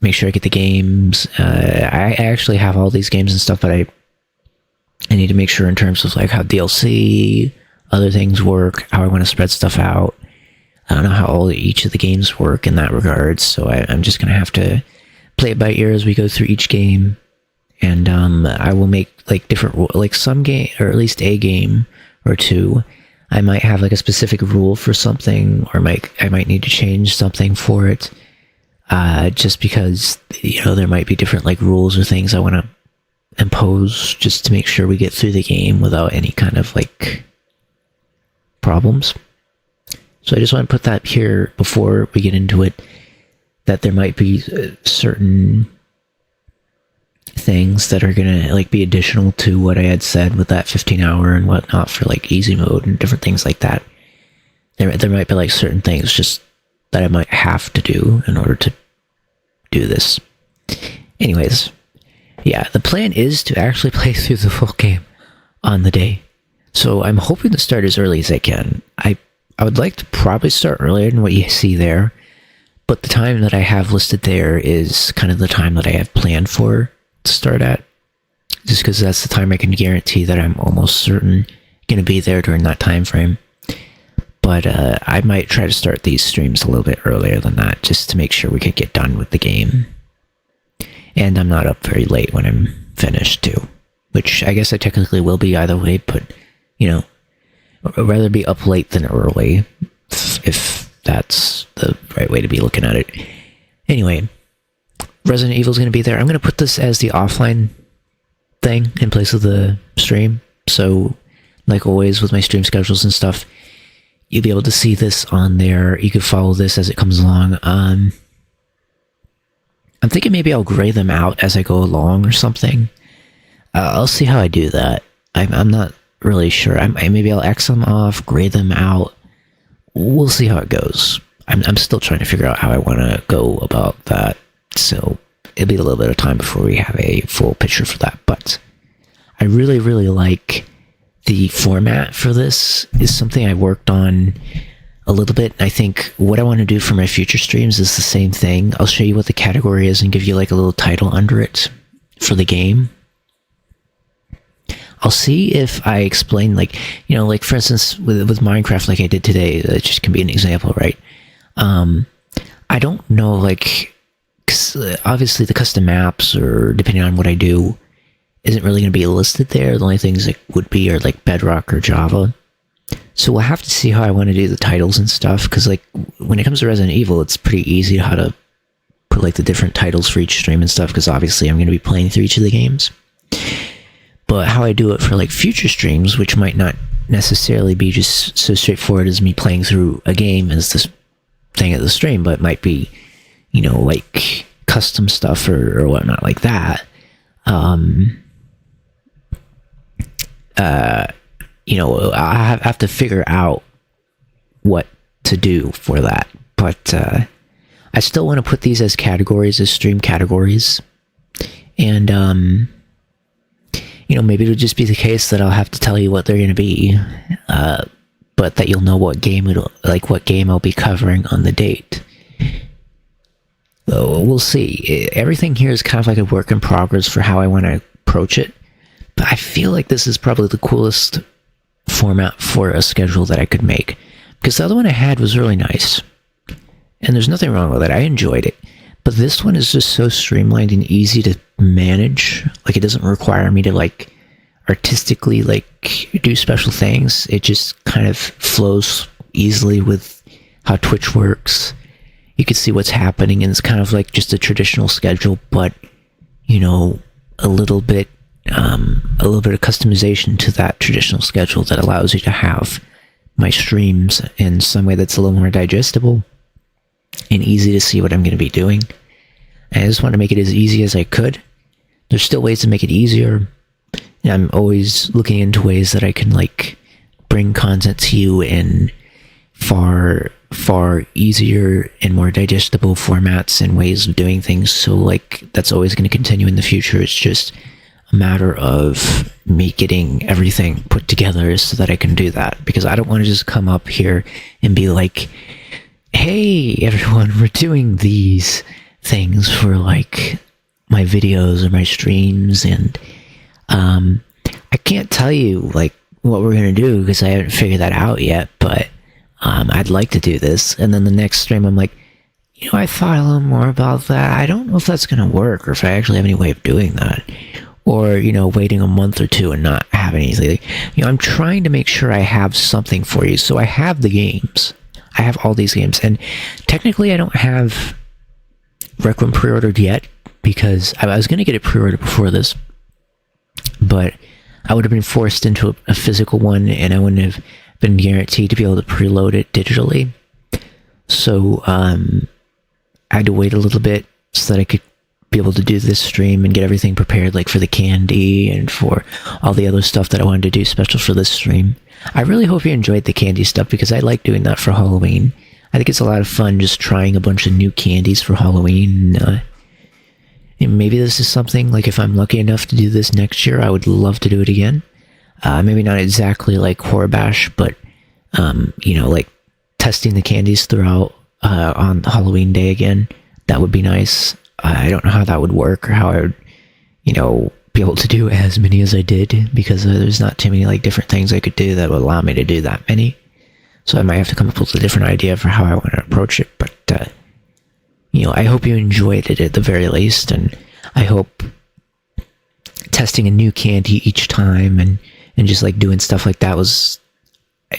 Make sure I get the games. I actually have all these games and stuff, but I need to make sure in terms of like how DLC, other things work, how I want to spread stuff out. I don't know how each of the games work in that regard, so I'm just going to have to play it by ear as we go through each game. And I will make like different, like some game, or at least a game or two, I might have like a specific rule for something, or I might need to change something for it, just because, you know, there might be different like rules or things I want to impose just to make sure we get through the game without any kind of like problems. So I just want to put that here before we get into it, that there might be certain things that are gonna like be additional to what I had said with that 15-hour and whatnot for like easy mode and different things like that. There might be like certain things just that I might have to do in order to do this. Anyways, yeah, the plan is to actually play through the full game on the day. So I'm hoping to start as early as I can. I would like to probably start earlier than what you see there, but the time that I have listed there is kind of the time that I have planned for to start at, just because that's the time I can guarantee that I'm almost certain going to be there during that time frame. But I might try to start these streams a little bit earlier than that, just to make sure we could get done with the game. And I'm not up very late when I'm finished too, which I guess I technically will be either way, but, you know, I'd rather be up late than early, if that's the right way to be looking at it. Anyway, Resident Evil is going to be there. I'm going to put this as the offline thing in place of the stream. So, like always with my stream schedules and stuff, you'll be able to see this on there. You can follow this as it comes along. I'm thinking maybe I'll gray them out as I go along or something. I'll see how I do that. I'm not really sure. Maybe I'll X them off, gray them out. We'll see how it goes. I'm still trying to figure out how I want to go about that. So it'll be a little bit of time before we have a full picture for that. But I really, really like the format for this. Is something I worked on a little bit. I think what I want to do for my future streams is the same thing. I'll show you what the category is and give you like a little title under it for the game. I'll see if I explain, like, you know, like for instance with Minecraft, like I did today. That just can be an example, right? I don't know, like, 'cause obviously the custom maps, or depending on what I do, isn't really going to be listed there. The only things that would be are like Bedrock or Java. So we'll have to see how I want to do the titles and stuff, because like when it comes to Resident Evil, it's pretty easy how to put like the different titles for each stream and stuff, because obviously I'm going to be playing through each of the games. But how I do it for like future streams, which might not necessarily be just so straightforward as me playing through a game as this thing at the stream, but it might be, you know, like custom stuff or whatnot like that. You know, I have to figure out what to do for that. But I still want to put these as categories, as stream categories. And, you know, maybe it'll just be the case that I'll have to tell you what they're going to be. But that you'll know what game what game I'll be covering on the date. So we'll see. Everything here is kind of like a work in progress for how I want to approach it. But I feel like this is probably the coolest format for a schedule that I could make, because the other one I had was really nice, and there's nothing wrong with it. I enjoyed it, but this one is just so streamlined and easy to manage. Like, it doesn't require me to like artistically like do special things. It just kind of flows easily with how Twitch works. You can see what's happening, and it's kind of like just a traditional schedule, but, you know, a little bit of customization to that traditional schedule that allows you to have my streams in some way that's a little more digestible and easy to see what I'm going to be doing. And I just want to make it as easy as I could. There's still ways to make it easier. And I'm always looking into ways that I can like bring content to you in far easier and more digestible formats and ways of doing things. So like that's always going to continue in the future. It's just a matter of me getting everything put together so that I can do that, because I don't want to just come up here and be like, hey everyone, we're doing these things for like my videos or my streams, and I can't tell you like what we're gonna do because I haven't figured that out yet, but I'd like to do this. And then the next stream I'm like, you know, I thought a little more about that. I don't know if that's gonna work or if I actually have any way of doing that. Or, you know, waiting a month or two and not have anything. You know, I'm trying to make sure I have something for you. So I have the games. I have all these games. And technically I don't have Requiem pre-ordered yet, because I was going to get it pre-ordered before this. But I would have been forced into a physical one, and I wouldn't have been guaranteed to be able to preload it digitally. So I had to wait a little bit so that I could be able to do this stream and get everything prepared, like for the candy and for all the other stuff that I wanted to do special for this stream. I really hope you enjoyed the candy stuff, because I like doing that for Halloween. I think it's a lot of fun just trying a bunch of new candies for Halloween. And maybe this is something, like if I'm lucky enough to do this next year, I would love to do it again. Maybe not exactly like Horror Bash, but, you know, like testing the candies throughout on Halloween day again. That would be nice. I don't know how that would work, or how I would, you know, be able to do as many as I did, because there's not too many like different things I could do that would allow me to do that many. So I might have to come up with a different idea for how I want to approach it. But, you know, I hope you enjoyed it at the very least, and I hope testing a new candy each time and just like doing stuff like that was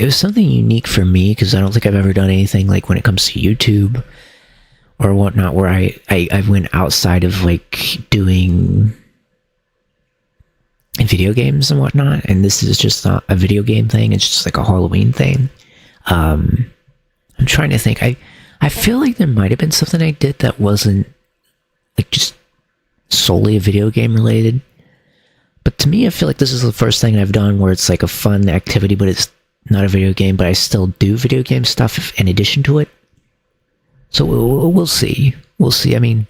something unique for me, because I don't think I've ever done anything like when it comes to YouTube or whatnot, where I went outside of like doing video games and whatnot, and this is just not a video game thing, it's just like a Halloween thing. I'm trying to think. I feel like there might have been something I did that wasn't like just solely a video game related, but to me I feel like this is the first thing I've done where it's like a fun activity, but it's not a video game, but I still do video game stuff in addition to it. So we'll see. We'll see. I mean,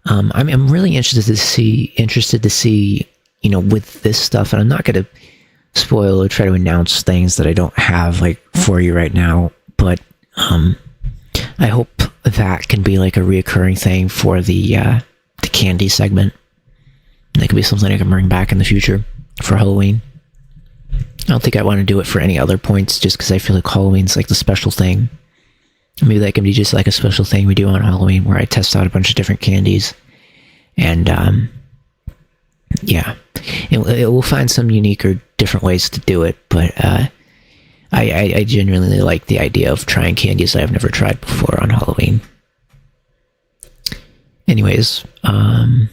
I'm really interested to see with this stuff, and I'm not going to spoil or try to announce things that I don't have like for you right now, but I hope that can be like a reoccurring thing for the candy segment. That could be something I can bring back in the future for Halloween. I don't think I want to do it for any other points, just because I feel like Halloween's like the special thing. Maybe that can be just like a special thing we do on Halloween where I test out a bunch of different candies. And yeah, it will find some unique or different ways to do it, but I genuinely like the idea of trying candies I've never tried before on Halloween. Anyways, and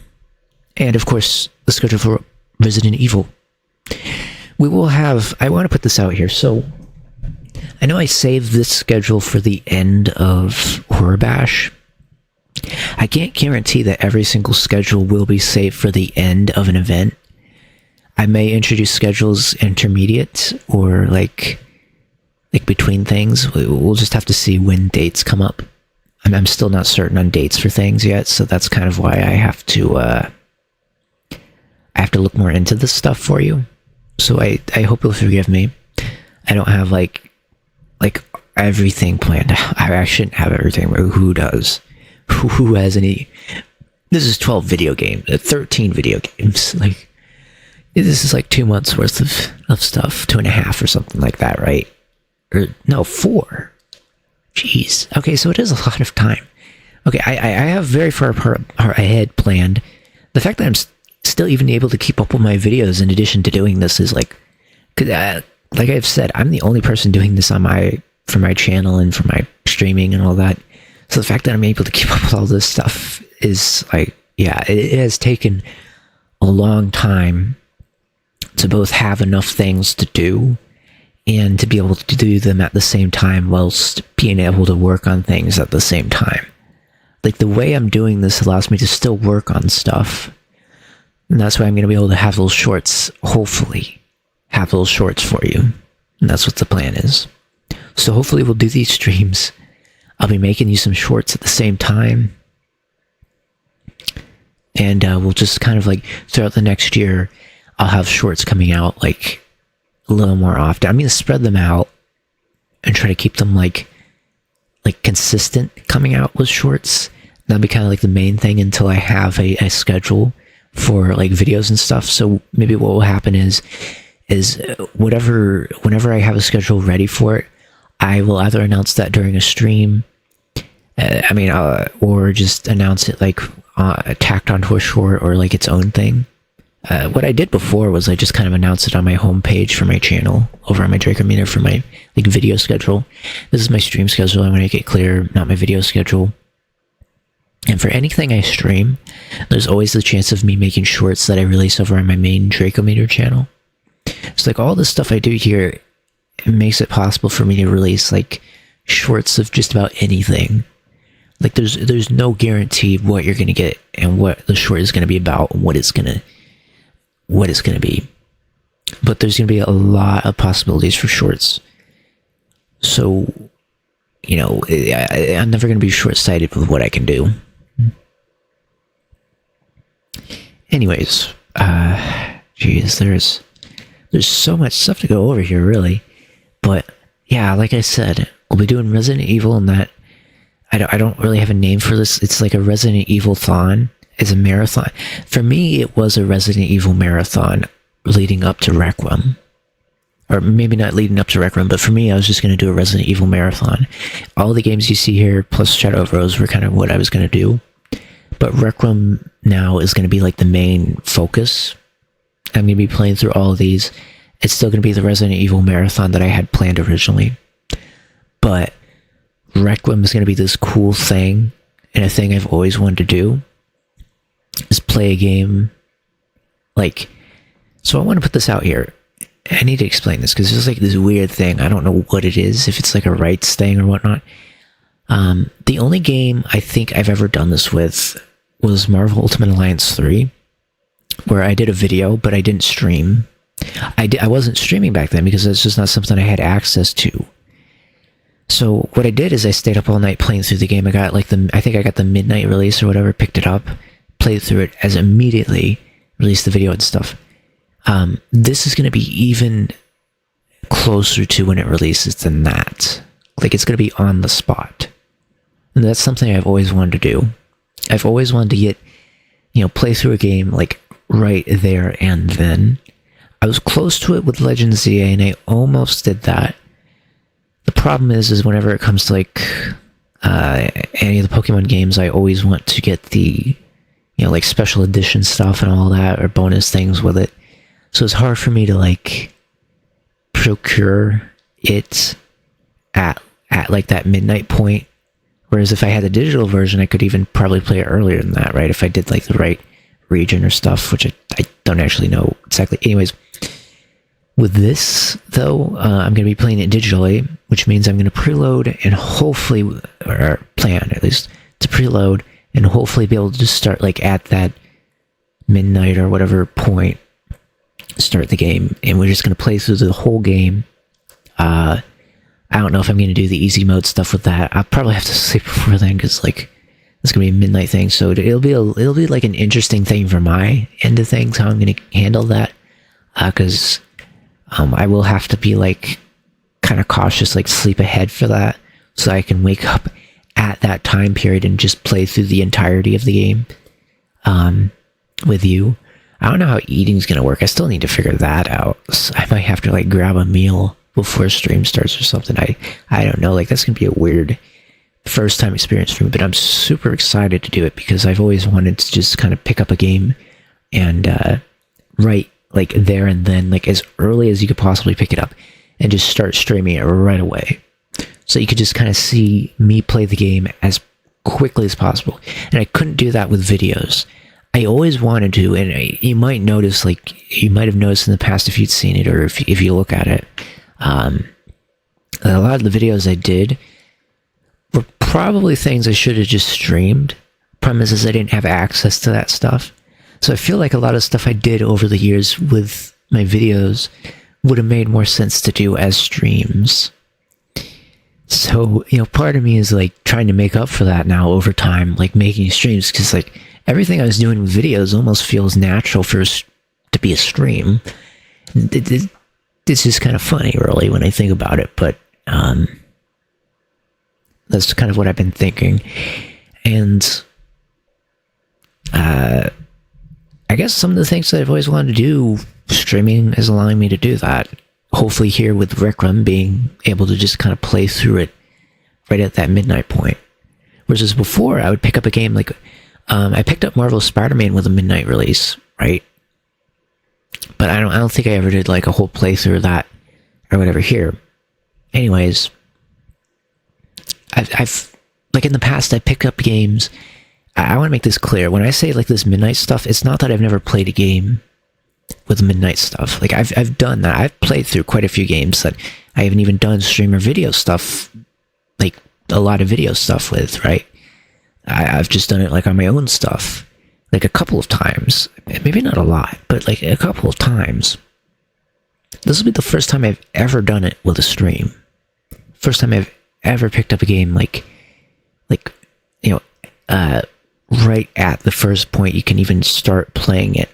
of course, the schedule for Resident Evil. We will have, I want to put this out here, so I know I saved this schedule for the end of Horror Bash. I can't guarantee that every single schedule will be saved for the end of an event. I may introduce schedules intermediate or like between things. We'll just have to see when dates come up. I'm still not certain on dates for things yet, so that's kind of why I have to look more into this stuff for you. So I hope you'll forgive me. I don't have like everything planned out. I shouldn't have everything. Who does? Who has any? This is 13 video games. Like, this is like 2 months worth of stuff, 2.5 or something like that, right? Or no, 4. Jeez. Okay, so it is a lot of time. Okay, I have very far ahead planned. The fact that I'm still even able to keep up with my videos in addition to doing this is like, like I've said, I'm the only person doing this for my channel and for my streaming and all that. So the fact that I'm able to keep up with all this stuff is like, yeah, it has taken a long time to both have enough things to do and to be able to do them at the same time whilst being able to work on things at the same time. Like, the way I'm doing this allows me to still work on stuff. And that's why I'm going to be able to have those shorts, hopefully, have those shorts for you. And that's what the plan is. So hopefully we'll do these streams. I'll be making you some shorts at the same time. And we'll just kind of like, throughout the next year, I'll have shorts coming out like a little more often. I'm going to spread them out and try to keep them like consistent coming out with shorts. That'll be kind of like the main thing until I have a schedule for like videos and stuff. So maybe what will happen is whenever I have a schedule ready for it, I will either announce that during a stream, or just announce it like tacked onto a short or like its own thing. What I did before was I just kind of announced it on my homepage for my channel over on my Dracometer for my like video schedule. This is my stream schedule. I want to make it clear, not my video schedule. And for anything I stream, there's always the chance of me making shorts that I release over on my main Dracometer channel. So like all this stuff I do here, it makes it possible for me to release like shorts of just about anything. Like there's no guarantee of what you're gonna get and what the short is gonna be about and what it's gonna be. But there's gonna be a lot of possibilities for shorts. So, I'm never gonna be short-sighted with what I can do. Anyways, geez, there's so much stuff to go over here, really. But yeah, like I said, we'll be doing Resident Evil, and that I don't really have a name for this. It's like a Resident Evil-thon. It's a marathon. For me, it was a Resident Evil marathon leading up to Requiem. Or maybe not leading up to Requiem, but for me, I was just going to do a Resident Evil marathon. All the games you see here, plus Shadow of Rose, were kind of what I was going to do. But Requiem now is going to be like the main focus. I'm going to be playing through all of these. It's still going to be the Resident Evil marathon that I had planned originally. But Requiem is going to be this cool thing, and a thing I've always wanted to do, is play a game. So I want to put this out here. I need to explain this, because there's like this weird thing. I don't know what it is, if it's like a rights thing or whatnot. The only game I think I've ever done this with was Marvel Ultimate Alliance 3, where I did a video, but I didn't stream. I wasn't streaming back then because it's just not something I had access to. So what I did is I stayed up all night playing through the game. I think I got the midnight release or whatever, picked it up, played through it as immediately, released the video and stuff. This is going to be even closer to when it releases than that. Like, it's going to be on the spot. And that's something I've always wanted to do. I've always wanted to get, play through a game, like, right there and then. I was close to it with Legend of ZA, and I almost did that. The problem is whenever it comes to, like, any of the Pokemon games, I always want to get the, like, special edition stuff and all that, or bonus things with it. So it's hard for me to, like, procure it at like, that midnight point. Whereas if I had the digital version, I could even probably play it earlier than that, right? If I did, like, the right region or stuff, which I don't actually know exactly. Anyways, with this, though, I'm going to be playing it digitally, which means I'm going to preload and hopefully, or plan at least, to preload and hopefully be able to just start, like, at that midnight or whatever point, start the game, and we're just going to play through the whole game. I don't know if I'm going to do the easy mode stuff with that. I'll probably have to sleep before then, because, like, it's going to be a midnight thing, so it'll be like an interesting thing for my end of things, how I'm going to handle that, because I will have to be, like, kind of cautious, like, sleep ahead for that, so I can wake up at that time period and just play through the entirety of the game with you. I don't know how eating's going to work. I still need to figure that out. So I might have to, like, grab a meal before stream starts or something. I don't know. Like, that's going to be a weird first time experience for me, but I'm super excited to do it because I've always wanted to just kind of pick up a game and right, like, there and then, like, as early as you could possibly pick it up and just start streaming it right away. So you could just kind of see me play the game as quickly as possible. And I couldn't do that with videos. I always wanted to, and you might notice, like, you might have noticed in the past if you'd seen it, or if you look at it, a lot of the videos I did were probably things I should have just streamed. Problem is I didn't have access to that stuff. So I feel like a lot of stuff I did over the years with my videos would have made more sense to do as streams. So, part of me is, like, trying to make up for that now over time, like, making streams, because, like, everything I was doing with videos almost feels natural to be a stream. It's just kind of funny, really, when I think about it, but that's kind of what I've been thinking. And I guess some of the things that I've always wanted to do, streaming is allowing me to do that. Hopefully here with Rec Room being able to just kind of play through it right at that midnight point. Whereas before, I would pick up a game like, I picked up Marvel's Spider-Man with a midnight release, right? But I don't think I ever did, like, a whole playthrough of that or whatever here. Anyways, I've like, in the past, I picked up games. I want to make this clear. When I say, like, this midnight stuff, it's not that I've never played a game with midnight stuff. Like, I've done that. I've played through quite a few games that I haven't even done streamer video stuff, like, a lot of video stuff with, right? I've just done it, like, on my own stuff, like, a couple of times. Maybe not a lot, but, like, a couple of times. This will be the first time I've ever done it with a stream. First time I've ever picked up a game, like, right at the first point you can even start playing it,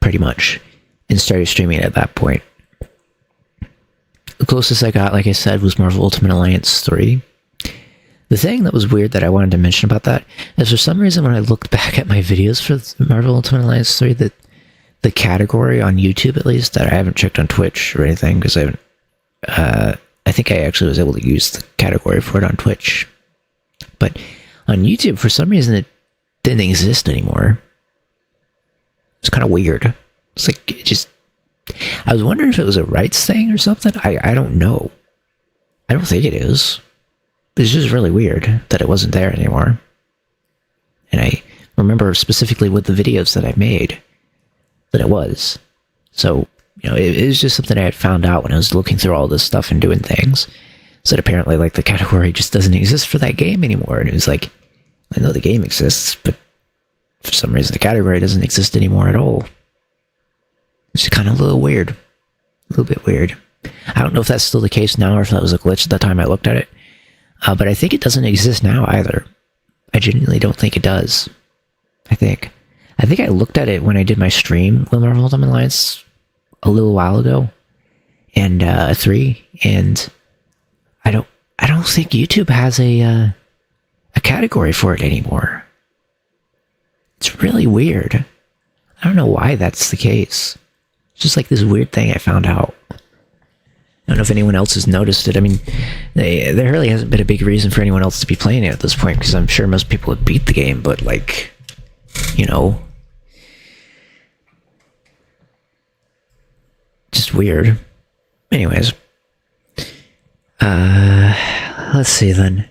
pretty much, and started streaming it at that point. The closest I got, like I said, was Marvel Ultimate Alliance 3. The thing that was weird that I wanted to mention about that is, for some reason, when I looked back at my videos for Marvel Ultimate Alliance 3, that the category on YouTube, at least, that I haven't checked on Twitch or anything, because I haven't, I think I actually was able to use the category for it on Twitch. But on YouTube, for some reason, it didn't exist anymore. It's kind of weird. It's like, it just, I was wondering if it was a rights thing or something. I don't know. I don't think it is. It's just really weird that it wasn't there anymore. And I remember specifically with the videos that I made that it was. So, it was just something I had found out when I was looking through all this stuff and doing things. So that apparently, like, the category just doesn't exist for that game anymore. And it was like, I know the game exists, but for some reason the category doesn't exist anymore at all. It's kind of a little weird. A little bit weird. I don't know if that's still the case now or if that was a glitch at the time I looked at it. But I think it doesn't exist now either. I genuinely don't think it does. I think. I think I looked at it when I did my stream with Marvel Ultimate Alliance a little while ago, and 3, and I don't think YouTube has a category for it anymore. It's really weird. I don't know why that's the case. It's just like this weird thing I found out. I don't know if anyone else has noticed it. I mean, there really hasn't been a big reason for anyone else to be playing it at this point, because I'm sure most people have beat the game, but like, you know, just weird. Anyways, let's see then.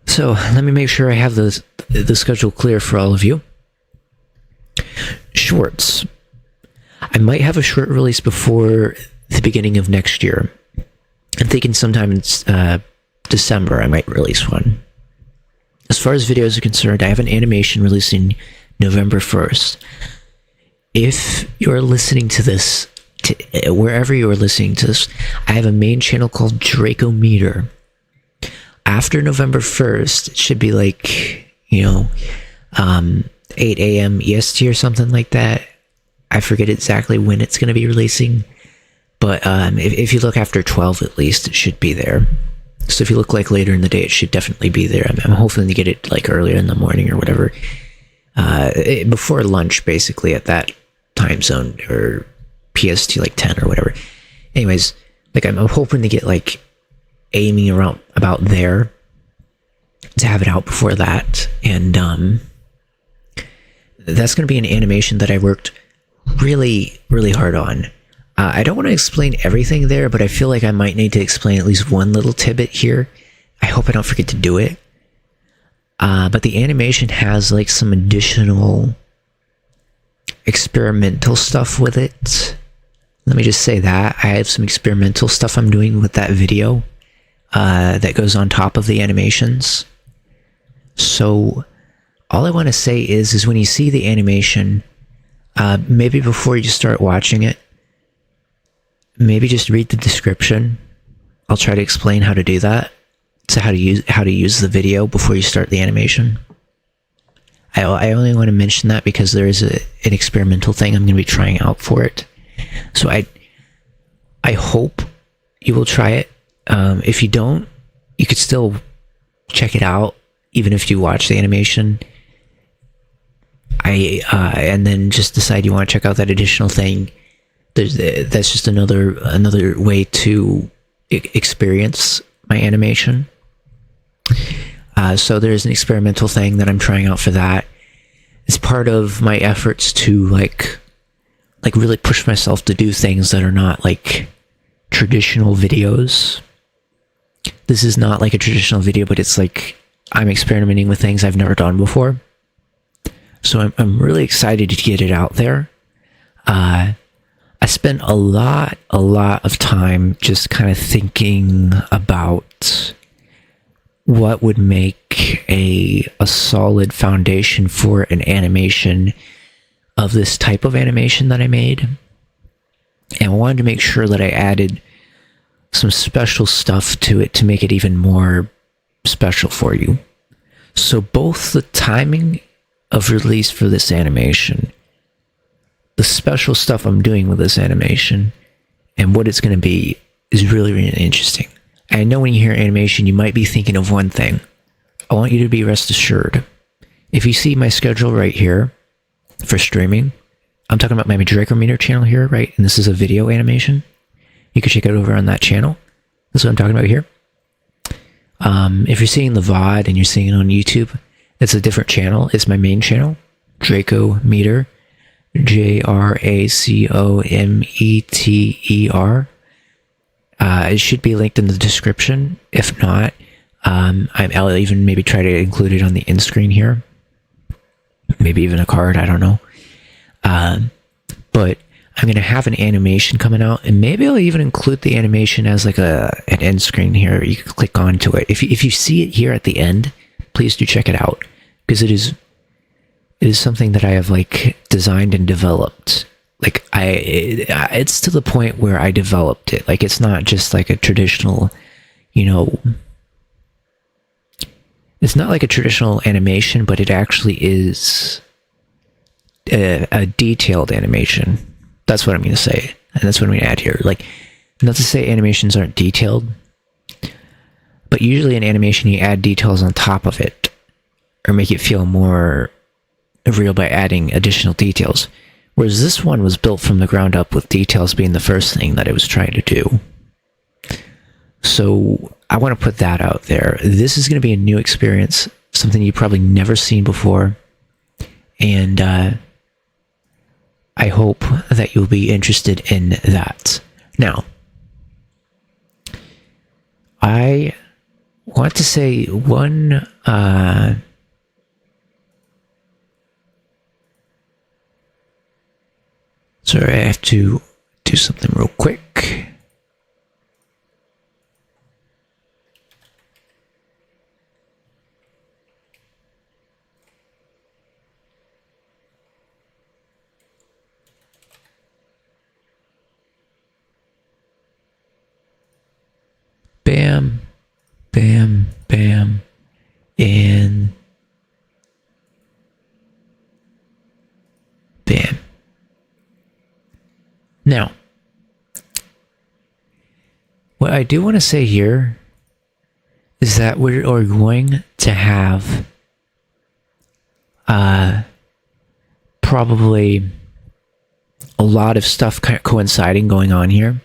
So let me make sure I have the schedule clear for all of you. Shorts. I might have a short release before the beginning of next year. I'm thinking sometime in December I might release one. As far as videos are concerned, I have an animation releasing November 1st. If you're listening to this, wherever you're listening to this, I have a main channel called Draco Meter. After November 1st, it should be like, 8 a.m. EST or something like that. I forget exactly when it's going to be releasing, but if you look after 12 at least, it should be there. So if you look like later in the day, it should definitely be there. I'm hoping to get it like earlier in the morning or whatever, before lunch, basically at that time zone, or PST like 10 or whatever. Anyways, like I'm hoping to get like aiming around about there to have it out before that, and that's going to be an animation that I worked really, really hard on. I don't want to explain everything there, but I feel like I might need to explain at least one little tidbit here. I hope I don't forget to do it. But the animation has like some additional experimental stuff with it. Let me just say that. I have some experimental stuff I'm doing with that video that goes on top of the animations. So all I want to say is when you see the animation, maybe before you start watching it, maybe just read the description. I'll try to explain how to do that. So how to use the video before you start the animation. I only want to mention that because there is an experimental thing I'm going to be trying out for it. So I hope you will try it. If you don't, you could still check it out, even if you watch the animation. And then just decide you want to check out that additional thing. That's just another way to experience my animation. So there's an experimental thing that I'm trying out for that. It's part of my efforts to like really push myself to do things that are not like traditional videos. This is not like a traditional video, but it's like I'm experimenting with things I've never done before. So I'm really excited to get it out there. I spent a lot of time just kind of thinking about what would make a solid foundation for an animation of this type of animation that I made. And I wanted to make sure that I added some special stuff to it to make it even more special for you. So both the timing of release for this animation, the special stuff I'm doing with this animation, and what it's going to be is really, really interesting. I know when you hear animation, you might be thinking of one thing. I want you to be rest assured. If you see my schedule right here for streaming, I'm talking about my Draco Meter channel here, right? And this is a video animation. You can check it over on that channel. That's what I'm talking about here. If you're seeing the VOD and you're seeing it on YouTube, it's a different channel. It's my main channel, Draco Meter, JRACOMETER. It should be linked in the description. If not, I'll even maybe try to include it on the end screen here. Maybe even a card, I don't know. But I'm going to have an animation coming out, and maybe I'll even include the animation as like an end screen here. You can click onto it. If you see it here at the end, please do check it out, because it is something that I have like designed and developed. Like it's to the point where I developed it. Like it's not just like a traditional, It's not like a traditional animation, but it actually is a detailed animation. That's what I'm going to say. And that's what I'm going to add here. Like, not to say animations aren't detailed, but usually in animation you add details on top of it, or make it feel more real by adding additional details. Whereas this one was built from the ground up with details being the first thing that it was trying to do. So I want to put that out there. This is going to be a new experience, something you've probably never seen before. And I hope that you'll be interested in that. Now, I want to say one... sorry, I have to do something real quick. Bam, bam, bam, and bam. Now, what I do want to say here is that we are going to have probably a lot of stuff coinciding going on here.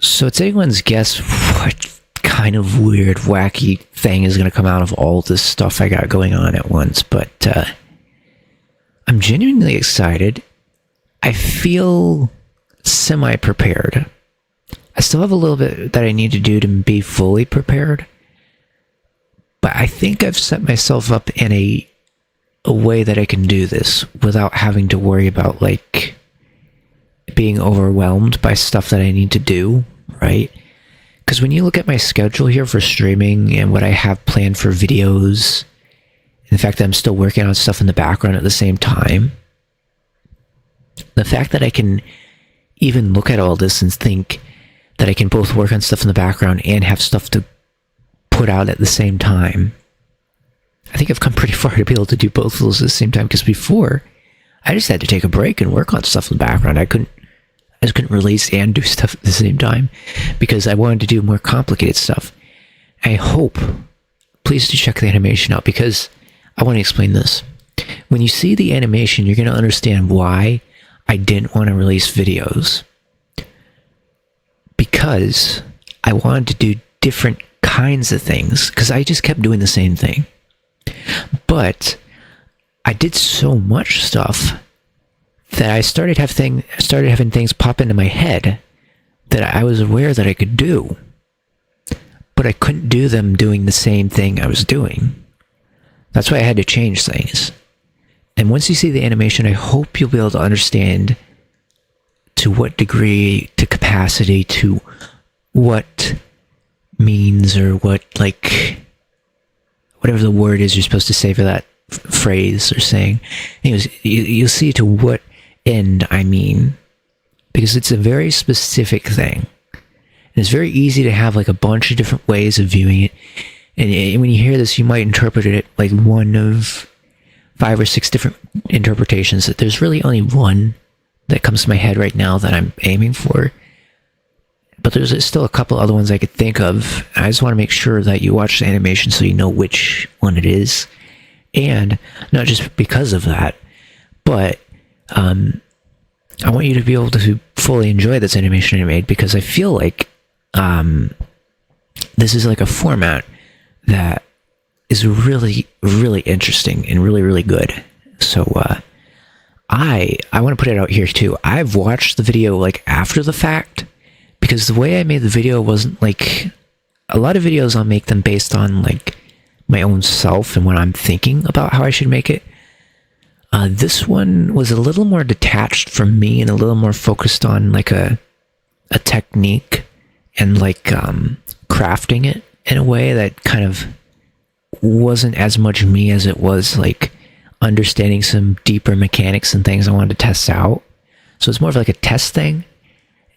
So it's anyone's guess what kind of weird, wacky thing is going to come out of all this stuff I got going on at once. But I'm genuinely excited. I feel semi-prepared. I still have a little bit that I need to do to be fully prepared. But I think I've set myself up in a way that I can do this without having to worry about, like, being overwhelmed by stuff that I need to do, right? Because when you look at my schedule here for streaming and what I have planned for videos, and the fact that I'm still working on stuff in the background at the same time, the fact that I can even look at all this and think that I can both work on stuff in the background and have stuff to put out at the same time, I think I've come pretty far to be able to do both of those at the same time, because before, I just had to take a break and work on stuff in the background. I just couldn't release and do stuff at the same time because I wanted to do more complicated stuff. I hope, please do check the animation out, because I want to explain this. When you see the animation, you're going to understand why I didn't want to release videos. Because I wanted to do different kinds of things, because I just kept doing the same thing. But I did so much stuff that I started having things pop into my head that I was aware that I could do, but I couldn't do them doing the same thing I was doing. That's why I had to change things. And once you see the animation, I hope you'll be able to understand to what degree, to capacity, to what means, or what, like, whatever the word is you're supposed to say for that phrase or saying. Anyways, you'll see to what end I mean, because it's a very specific thing. And it's very easy to have like a bunch of different ways of viewing it. And when you hear this, you might interpret it like one of 5 or 6 different interpretations. That there's really only one that comes to my head right now that I'm aiming for. But there's still a couple other ones I could think of. I just want to make sure that you watch the animation so you know which one it is. And not just because of that, but I want you to be able to fully enjoy this animation I made, because I feel like this is like a format that is really, really interesting and really, really good. So I want to put it out here too. I've watched the video like after the fact, because the way I made the video wasn't like, a lot of videos I'll make them based on like my own self and what I'm thinking about how I should make it. This one was a little more detached from me and a little more focused on like a technique and like crafting it in a way that kind of wasn't as much me as it was like understanding some deeper mechanics and things I wanted to test out. So it's more of like a test thing.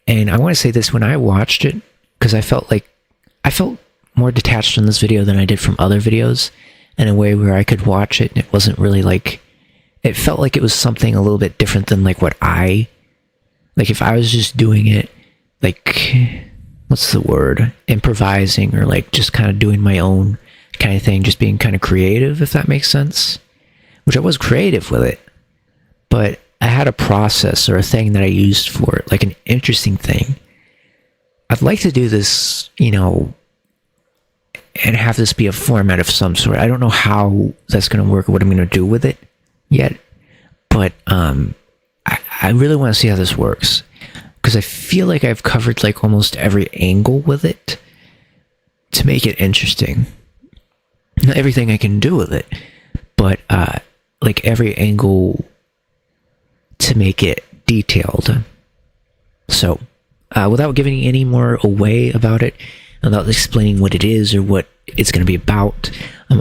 And I want to say this, when I watched it, because I felt more detached from this video than I did from other videos, in a way where I could watch it and it wasn't really like, it felt like it was something a little bit different than like what I, like if I was just doing it, like, what's the word, improvising, or like just kind of doing my own kind of thing, just being kind of creative, if that makes sense, which I was creative with it, but I had a process or a thing that I used for it, like an interesting thing. I'd like to do this, you know, and have this be a format of some sort. I don't know how that's going to work or what I'm going to do with it yet, but I really want to see how this works, because I feel like I've covered like almost every angle with it to make it interesting. Not everything I can do with it, but like every angle to make it detailed. So without giving any more away about it, without explaining what it is or what it's going to be about,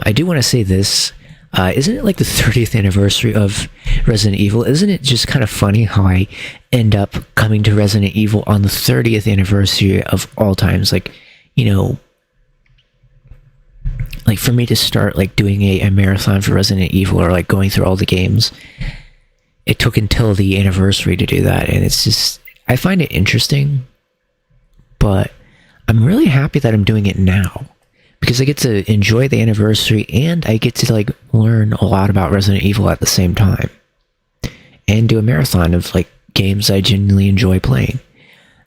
I do want to say this. Isn't it like the 30th anniversary of Resident Evil? Isn't it just kind of funny how I end up coming to Resident Evil on the 30th anniversary of all times? Like, you know, like for me to start like doing a marathon for Resident Evil, or like going through all the games, it took until the anniversary to do that. And it's just, I find it interesting, but I'm really happy that I'm doing it now, because I get to enjoy the anniversary and I get to like learn a lot about Resident Evil at the same time, and do a marathon of like games I genuinely enjoy playing.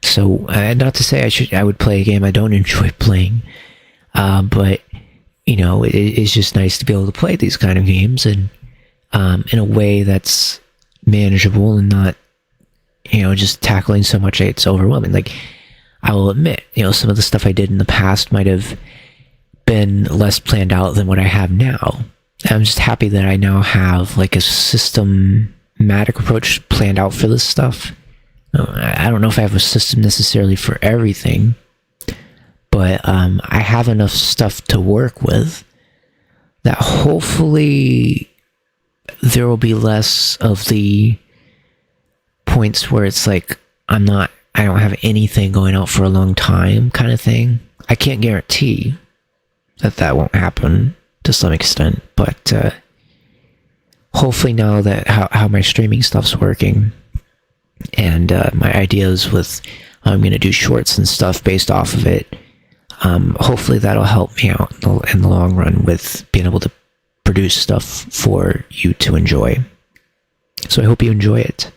So not to say I would play a game I don't enjoy playing, but you know, it's just nice to be able to play these kind of games, and in a way that's manageable and not, you know, just tackling so much it's overwhelming. Like, I will admit, you know, some of the stuff I did in the past might have been less planned out than what I have now. I'm just happy that I now have like a systematic approach planned out for this stuff. I don't know if I have a system necessarily for everything, but I have enough stuff to work with that hopefully there will be less of the points where it's like I don't have anything going out for a long time kind of thing. I can't guarantee that won't happen to some extent, but hopefully now that how my streaming stuff's working, and my ideas with how I'm going to do shorts and stuff based off of it, hopefully that'll help me out in the long run with being able to produce stuff for you to enjoy. So I hope you enjoy it.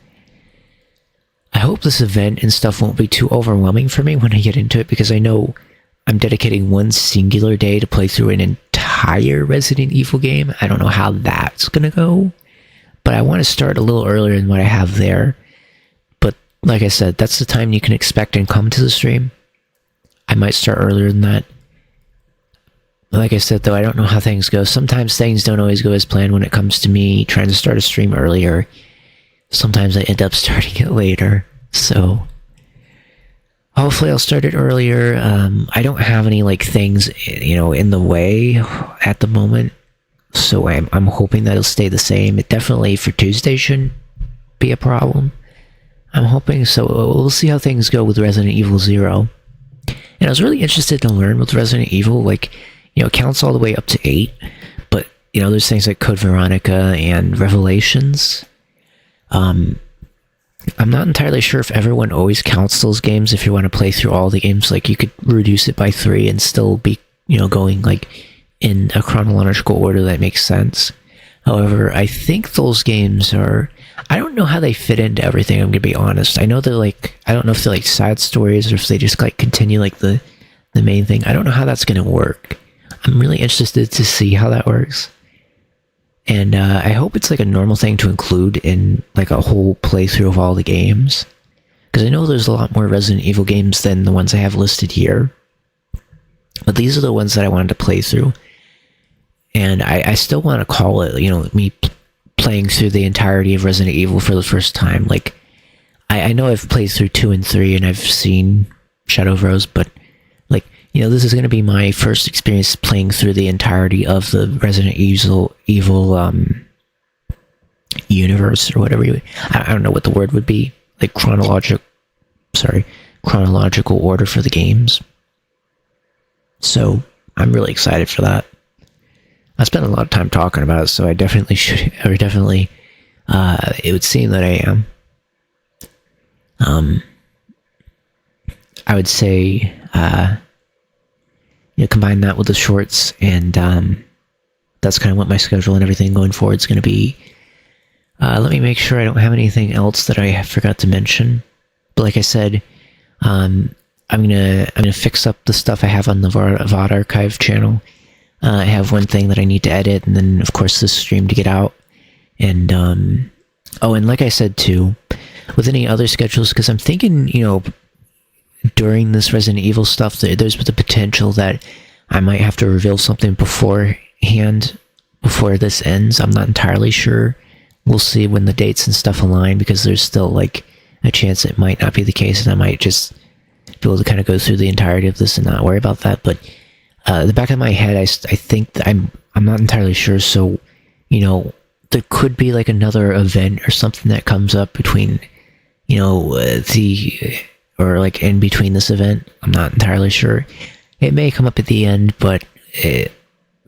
I hope this event and stuff won't be too overwhelming for me when I get into it, because I know I'm dedicating one singular day to play through an entire Resident Evil game. I don't know how that's going to go, but I want to start a little earlier than what I have there. But like I said, that's the time you can expect and come to the stream. I might start earlier than that. Like I said, though, I don't know how things go. Sometimes things don't always go as planned when it comes to me trying to start a stream earlier. Sometimes I end up starting it later. So hopefully I'll start it earlier. I don't have any like things, you know, in the way at the moment, so I'm hoping that it'll stay the same. It definitely for Tuesday shouldn't be a problem. I'm hoping so. We'll see how things go with Resident Evil 0. And I was really interested to learn with Resident Evil, like, you know, it counts all the way up to 8, but, you know, there's things like Code Veronica and Revelations. I'm not entirely sure if everyone always counts those games. If you want to play through all the games, like, you could reduce it by 3 and still be, you know, going, like, in a chronological order that makes sense. However, I think those games are, I don't know how they fit into everything, I'm gonna be honest. I know they're like, I don't know if they're like side stories or if they just like continue like the main thing. I don't know how that's gonna work. I'm really interested to see how that works. And I hope it's like a normal thing to include in like a whole playthrough of all the games. Because I know there's a lot more Resident Evil games than the ones I have listed here. But these are the ones that I wanted to play through. And I still want to call it, you know, me playing through the entirety of Resident Evil for the first time. Like, I know I've played through 2 and 3 and I've seen Shadow of Rose, but like, you know, this is going to be my first experience playing through the entirety of the Resident Evil universe, or whatever. I don't know what the word would be. Like chronological order for the games. So I'm really excited for that. I spent a lot of time talking about it, so I definitely should, or definitely, it would seem that I am. I would say, combine that with the shorts, and that's kind of what my schedule and everything going forward is going to be. Let me make sure I don't have anything else that I forgot to mention. But like I said, I'm gonna fix up the stuff I have on the VOD archive channel. I have one thing that I need to edit, and then of course this stream to get out. And and like I said too, with any other schedules, because I'm thinking, during this Resident Evil stuff, there's the potential that I might have to reveal something beforehand, before this ends. I'm not entirely sure. We'll see when the dates and stuff align, because there's still like a chance it might not be the case, and I might just be able to kind of go through the entirety of this and not worry about that. But the back of my head, I think that I'm not entirely sure. So, there could be like another event or something that comes up between, or like in between this event. I'm not entirely sure. It may come up at the end, but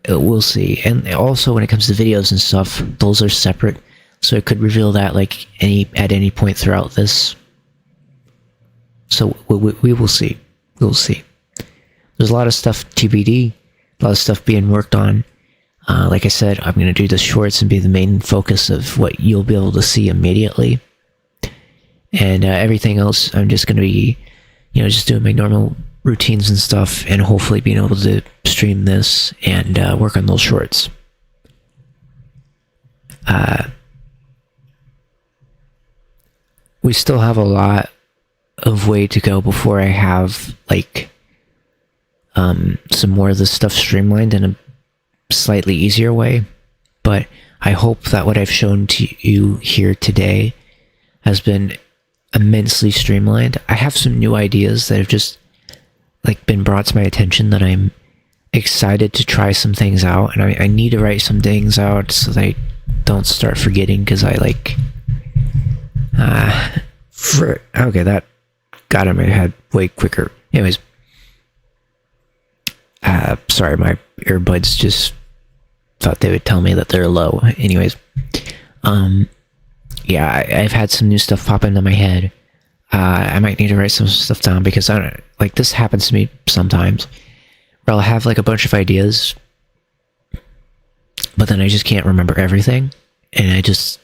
we'll see. And also when it comes to videos and stuff, those are separate. So it could reveal that like at any point throughout this. So we will see. We'll see. There's a lot of stuff TBD, a lot of stuff being worked on. Like I said, I'm going to do the shorts and be the main focus of what you'll be able to see immediately. And everything else, I'm just going to be, just doing my normal routines and stuff, and hopefully being able to stream this and work on those shorts. We still have a lot of way to go before I have like some more of this stuff streamlined in a slightly easier way, but I hope that what I've shown to you here today has been immensely streamlined. I have some new ideas that have just like been brought to my attention that I'm excited to try some things out, and I need to write some things out so that I don't start forgetting, because I like okay, that got in my head way quicker. Anyways, sorry, my earbuds just thought they would tell me that they're low. Anyways, yeah, I've had some new stuff pop into my head. I might need to write some stuff down, because I don't, like, this happens to me sometimes where I'll have like a bunch of ideas, but then I just can't remember everything, and I just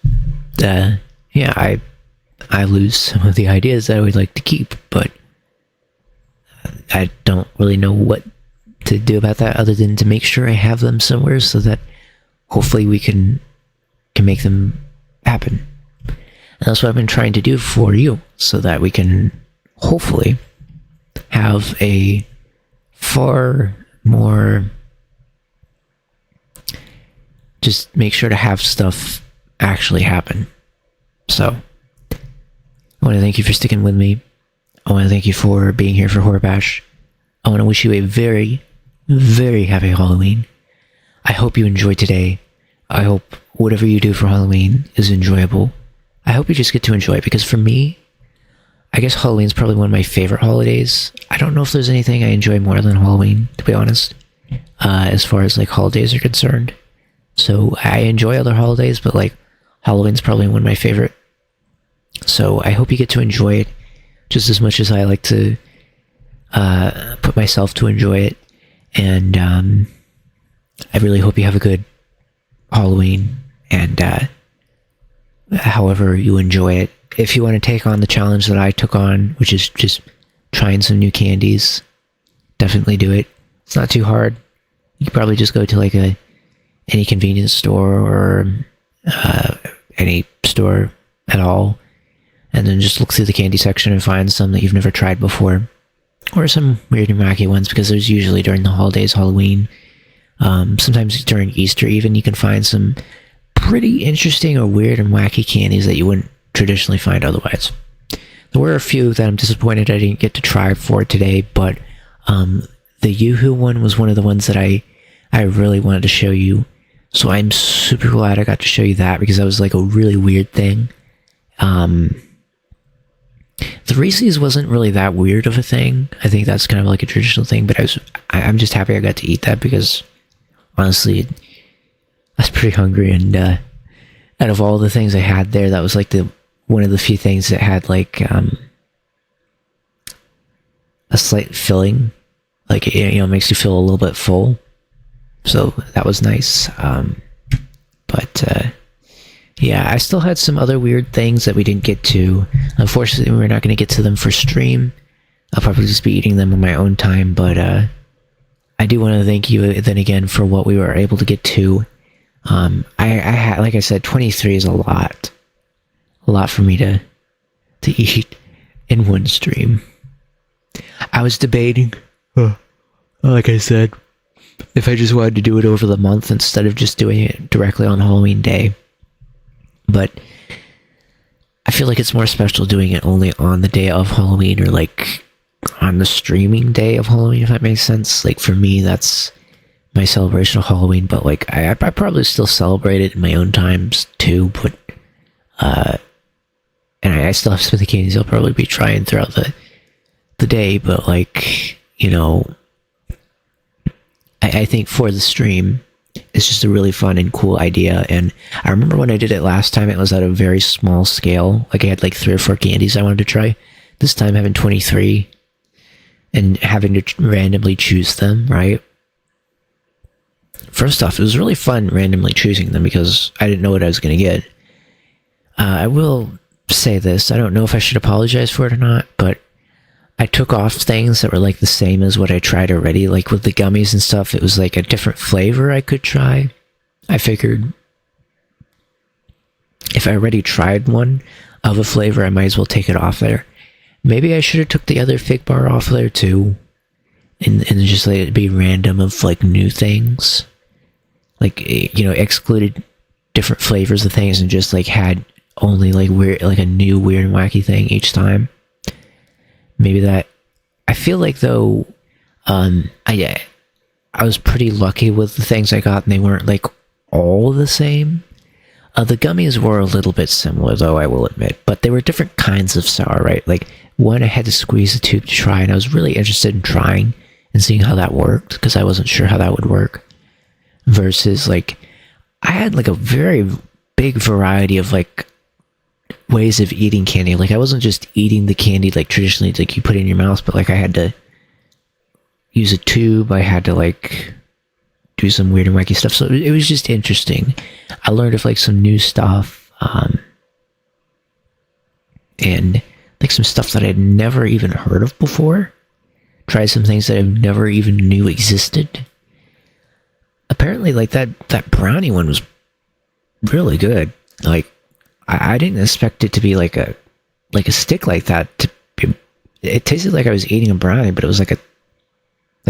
I lose some of the ideas that I would like to keep, but I don't really know what to do about that other than to make sure I have them somewhere so that hopefully we can make them happen. And that's what I've been trying to do for you, so that we can hopefully have a far more, just make sure to have stuff actually happen. So I want to thank you for sticking with me. I want to thank you for being here for Horror Bash. I want to wish you a very, very happy Halloween. I hope you enjoyed today. I hope whatever you do for Halloween is enjoyable. I hope you just get to enjoy it, because for me, I guess Halloween's probably one of my favorite holidays. I don't know if there's anything I enjoy more than Halloween, to be honest, as far as like holidays are concerned. So I enjoy other holidays, but like Halloween's probably one of my favorite. So I hope you get to enjoy it just as much as I like to put myself to enjoy it. And I really hope you have a good Halloween, and however you enjoy it. If you want to take on the challenge that I took on, which is just trying some new candies, definitely do it. It's not too hard. You could probably just go to like any convenience store or any store at all, and then just look through the candy section and find some that you've never tried before, or some weird and wacky ones, because there's usually during the holidays, Halloween, sometimes during Easter even, you can find some pretty interesting or weird and wacky candies that you wouldn't traditionally find otherwise. There were a few that I'm disappointed I didn't get to try for today, but the Yoo-Hoo one was one of the ones that I really wanted to show you. So I'm super glad I got to show you that, because that was like a really weird thing. The Reese's wasn't really that weird of a thing. I think that's kind of like a traditional thing, but I'm just happy I got to eat that because honestly, I was pretty hungry, and out of all the things I had there, that was like one of the few things that had like a slight filling, like it makes you feel a little bit full. So that was nice. But yeah, I still had some other weird things that we didn't get to. Unfortunately, we're not going to get to them for stream. I'll probably just be eating them on my own time, but I do want to thank you then again for what we were able to get to. I had, like I said, 23 is a lot for me to eat in one stream. I was debating, like I said, if I just wanted to do it over the month instead of just doing it directly on Halloween Day. But I feel like it's more special doing it only on the day of Halloween, or like on the streaming day of Halloween, if that makes sense. Like for me, that's my celebration of Halloween, but like I probably still celebrate it in my own times too, but and I still have some of the candies I'll probably be trying throughout the day, but like, I think for the stream, it's just a really fun and cool idea. And I remember when I did it last time, it was at a very small scale. Like I had like 3 or 4 candies I wanted to try. This time having 23 and having to randomly choose them, right? First off, it was really fun randomly choosing them because I didn't know what I was going to get. I will say this, I don't know if I should apologize for it or not, but I took off things that were like the same as what I tried already. Like with the gummies and stuff, it was like a different flavor I could try. I figured if I already tried one of a flavor, I might as well take it off there. Maybe I should have took the other fig bar off there too, and just let it be random of like new things. Like, excluded different flavors of things and just like had only like weird, like a new weird and wacky thing each time. Maybe that. I feel like though, I was pretty lucky with the things I got, and they weren't like all the same. The gummies were a little bit similar though, I will admit, but they were different kinds of sour, right? Like one I had to squeeze the tube to try, and I was really interested in trying and seeing how that worked because I wasn't sure how that would work. Versus like, I had like a very big variety of like ways of eating candy. Like I wasn't just eating the candy like traditionally, like you put it in your mouth, but like I had to use a tube. I had to like do some weird and wacky stuff. So it was just interesting. I learned of like some new stuff, and like some stuff that I had never even heard of before. Tried some things that I never even knew existed. Apparently, like that brownie one was really good. Like I didn't expect it to be like a stick like that. It tasted like I was eating a brownie, but it was like a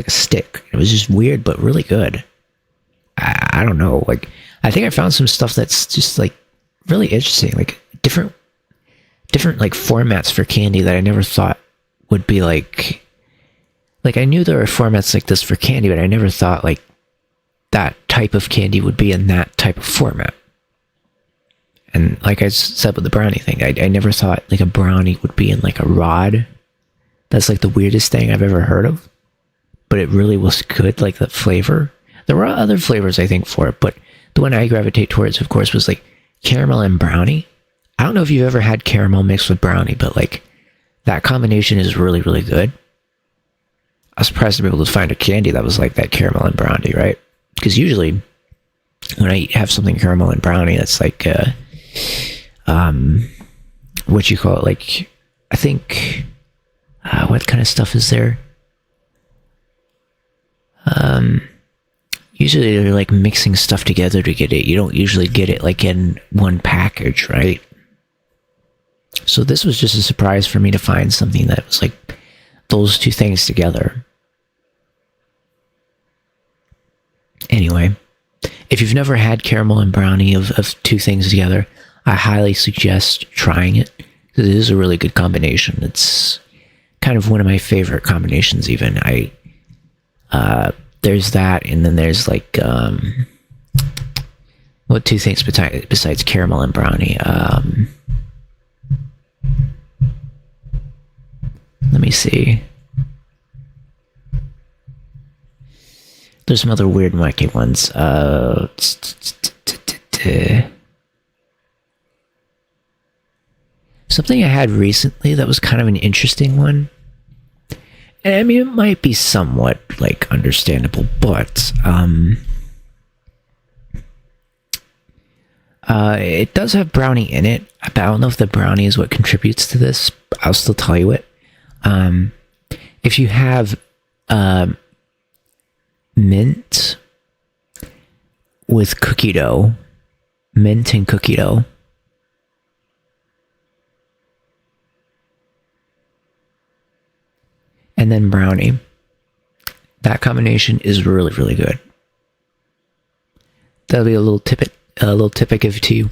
stick. It was just weird, but really good. I don't know. Like I think I found some stuff that's just like really interesting, like different like formats for candy that I never thought would be like I knew there were formats like this for candy, but I never thought like that type of candy would be in that type of format. And like I said with the brownie thing, I never thought like a brownie would be in like a rod. That's like the weirdest thing I've ever heard of. But it really was good, like the flavor. There were other flavors I think for it, but the one I gravitate towards, of course, was like caramel and brownie. I don't know if you've ever had caramel mixed with brownie, but like that combination is really, really good. I was surprised to be able to find a candy that was like that caramel and brownie, right? Because usually when I have something caramel and brownie, that's like, what you call it? Like, I think, what kind of stuff is there? Usually they're like mixing stuff together to get it. You don't usually get it like in one package, right? So this was just a surprise for me to find something that was like those two things together. Anyway, if you've never had caramel and brownie of two things together, I highly suggest trying it. It is a really good combination. It's kind of one of my favorite combinations even. There's that, and then there's like, what two things besides caramel and brownie? Let me see. There's some other weird and wacky ones. Something I had recently that was kind of an interesting one. And I mean, it might be somewhat, like, understandable, but, it does have brownie in it, but I don't know if the brownie is what contributes to this. I'll still tell you it. If you have, mint with cookie dough, mint and cookie dough, and then brownie, that combination is really, really good. That'll be a little tip I give to you.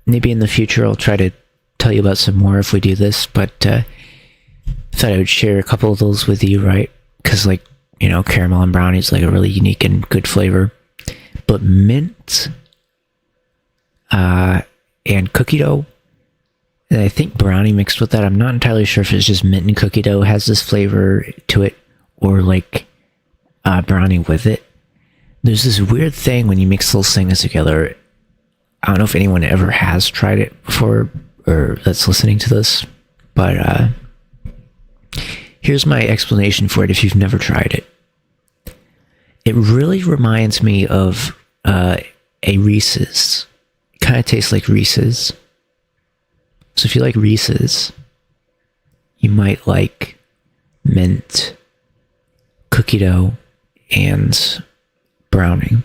Maybe in the future I'll try to tell you about some more if we do this, but thought I would share a couple of those with you, right? Because, like, you know, caramel and brownie is like a really unique and good flavor. But mint and cookie dough, and I think brownie mixed with that. I'm not entirely sure if it's just mint and cookie dough has this flavor to it, or like brownie with it. There's this weird thing when you mix those things together. I don't know if anyone ever has tried it before, or that's listening to this, but here's my explanation for it if you've never tried it. It really reminds me of a Reese's. It kind of tastes like Reese's. So if you like Reese's, you might like mint, cookie dough, and browning.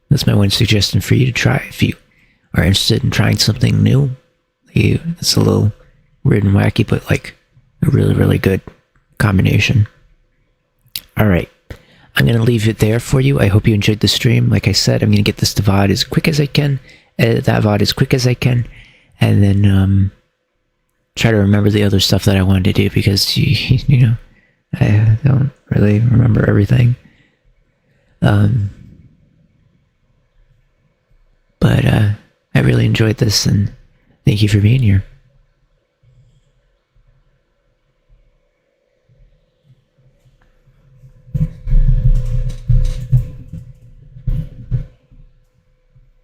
That's my one suggestion for you to try if you are interested in trying something new. It's a little weird and wacky, but like a really, really good combination. All right. I'm going to leave it there for you. I hope you enjoyed the stream. Like I said, I'm going to get this to VOD as quick as I can, edit that VOD as quick as I can, and then try to remember the other stuff that I wanted to do, because, you know, I don't really remember everything. But I really enjoyed this, and thank you for being here.